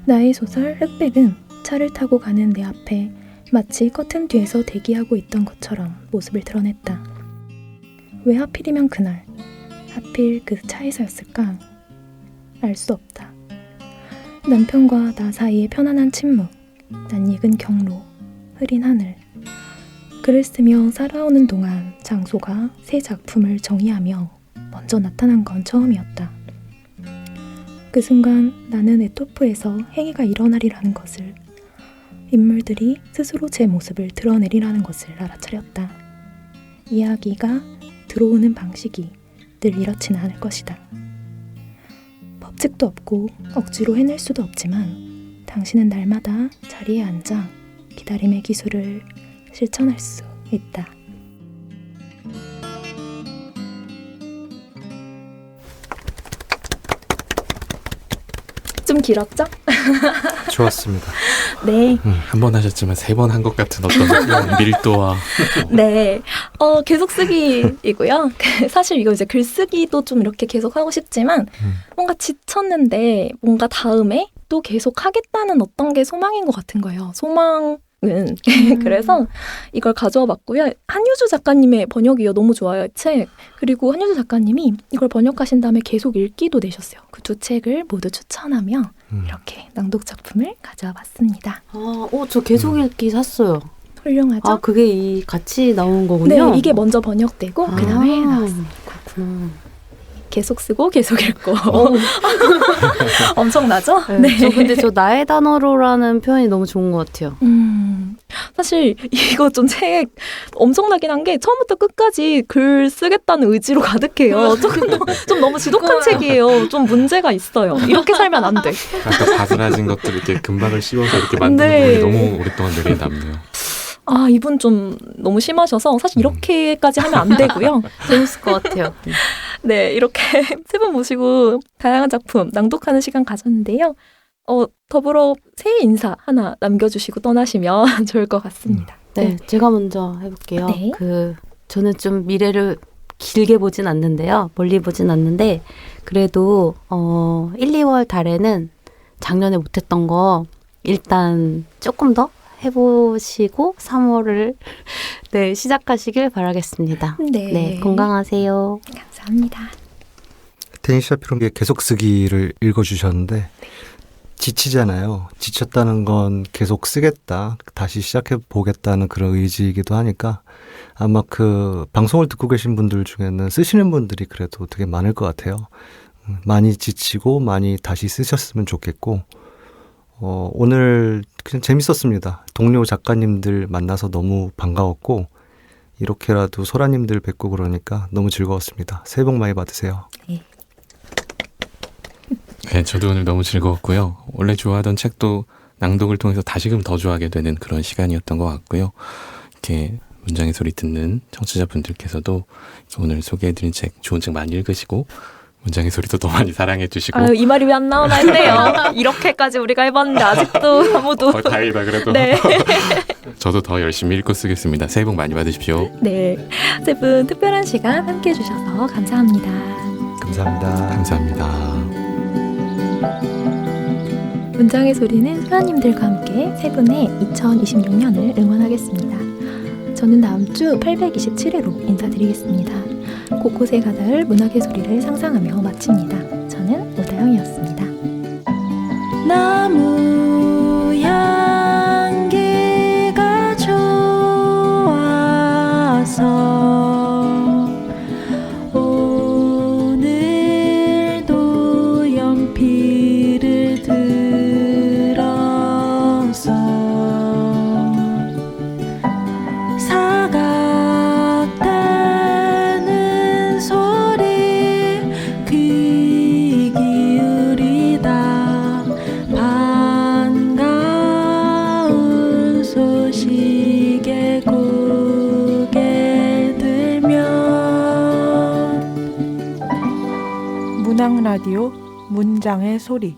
나의 소설 흑백은 차를 타고 가는 내 앞에 마치 커튼 뒤에서 대기하고 있던 것처럼 모습을 드러냈다. 왜 하필이면 그날, 하필 그 차에서였을까? 알 수 없다. 남편과 나 사이의 편안한 침묵, 낯익은 경로, 흐린 하늘. 글을 쓰며 살아오는 동안 장소가 새 작품을 정의하며 먼저 나타난 건 처음이었다. 그 순간 나는 에토프에서 행위가 일어나리라는 것을, 인물들이 스스로 제 모습을 드러내리라는 것을 알아차렸다. 이야기가 들어오는 방식이 늘 이렇지는 않을 것이다. 법칙도 없고 억지로 해낼 수도 없지만 당신은 날마다 자리에 앉아 기다림의 기술을 실천할 수 있다. 좀 길었죠? 좋았습니다. 네. 한 번 하셨지만 3번 한 것 같은 어떤 밀도와. 네. 계속 쓰기이고요. 사실 이거 이제 글쓰기도 좀 이렇게 계속 하고 싶지만 뭔가 지쳤는데 뭔가 다음에 또 계속 하겠다는 어떤 게 소망인 것 같은 거예요. 소망은. 그래서 이걸 가져와 봤고요. 한유주 작가님의 번역이요. 너무 좋아요, 이 책. 그리고 한유주 작가님이 이걸 번역하신 다음에 계속 읽기도 내셨어요. 그 2책을 모두 추천하며 이렇게 낭독 작품을 가져와 봤습니다. 저 계속 읽기 샀어요. 훌륭하죠? 그게 같이 나온 거군요. 네, 이게 먼저 번역되고 그 다음에 나왔습니다. 그렇구나. 계속 쓰고 계속 읽고 엄청나죠? 네. 근데 저 나의 단어로라는 표현이 너무 좋은 것 같아요. 사실 이거 좀 책 엄청나긴 한 게 처음부터 끝까지 글 쓰겠다는 의지로 가득해요. 좀 너무 지독한 책이에요. 좀 문제가 있어요. 이렇게 살면 안 돼. 아까 바스라진 것들 이렇게 금박을 씌워서 이렇게 만드는 네. 부분이 너무 오랫동안 뇌리에 남네요. 아, 이분 좀 너무 심하셔서 사실 이렇게까지 하면 안 되고요. 재밌을 것 같아요. 네, 이렇게 세 분 모시고 다양한 작품 낭독하는 시간 가졌는데요. 더불어 새해 인사 하나 남겨주시고 떠나시면 좋을 것 같습니다. 네, 제가 먼저 해볼게요. 네. 저는 좀 미래를 길게 보진 않는데요. 멀리 보진 않는데 그래도 1, 2월 달에는 작년에 못했던 거 일단 조금 더 해보시고 3월을 네, 시작하시길 바라겠습니다. 네. 네, 건강하세요. 감사합니다. 데니시 샤피로의 계속 쓰기를 읽어주셨는데 지치잖아요. 지쳤다는 건 계속 쓰겠다, 다시 시작해 보겠다는 그런 의지이기도 하니까 아마 그 방송을 듣고 계신 분들 중에는 쓰시는 분들이 그래도 되게 많을 것 같아요. 많이 지치고 많이 다시 쓰셨으면 좋겠고 오늘 그냥 재밌었습니다. 동료 작가님들 만나서 너무 반가웠고 이렇게라도 소라님들 뵙고 그러니까 너무 즐거웠습니다. 새해 복 많이 받으세요. 네, 저도 오늘 너무 즐거웠고요. 원래 좋아하던 책도 낭독을 통해서 다시금 더 좋아하게 되는 그런 시간이었던 것 같고요. 이렇게 문장의 소리 듣는 청취자분들께서도 오늘 소개해드린 책, 좋은 책 많이 읽으시고 문장의 소리도 더 많이 사랑해 주시고. 아유, 이 말이 왜 안 나오나 했네요. 이렇게까지 우리가 해봤는데 아직도 아무도. 다행이다 그래도. 네. 저도 더 열심히 읽고 쓰겠습니다. 새해 복 많이 받으십시오. 네, 세 분 특별한 시간 함께해 주셔서 감사합니다. 감사합니다. 감사합니다. 문장의 소리는 소라님들과 함께 세 분의 2026년을 응원하겠습니다. 저는 다음 주 827회로 인사드리겠습니다. 곳곳에 가닿을 문학의 소리를 상상하며 마칩니다. 저는 오다영이었습니다. 나무 향기가 좋아서 오늘도 연필을 들어서 사각대는 소리 귀 기울이다 반가운 소식에 고개 들면 문학 라디오 문장의 소리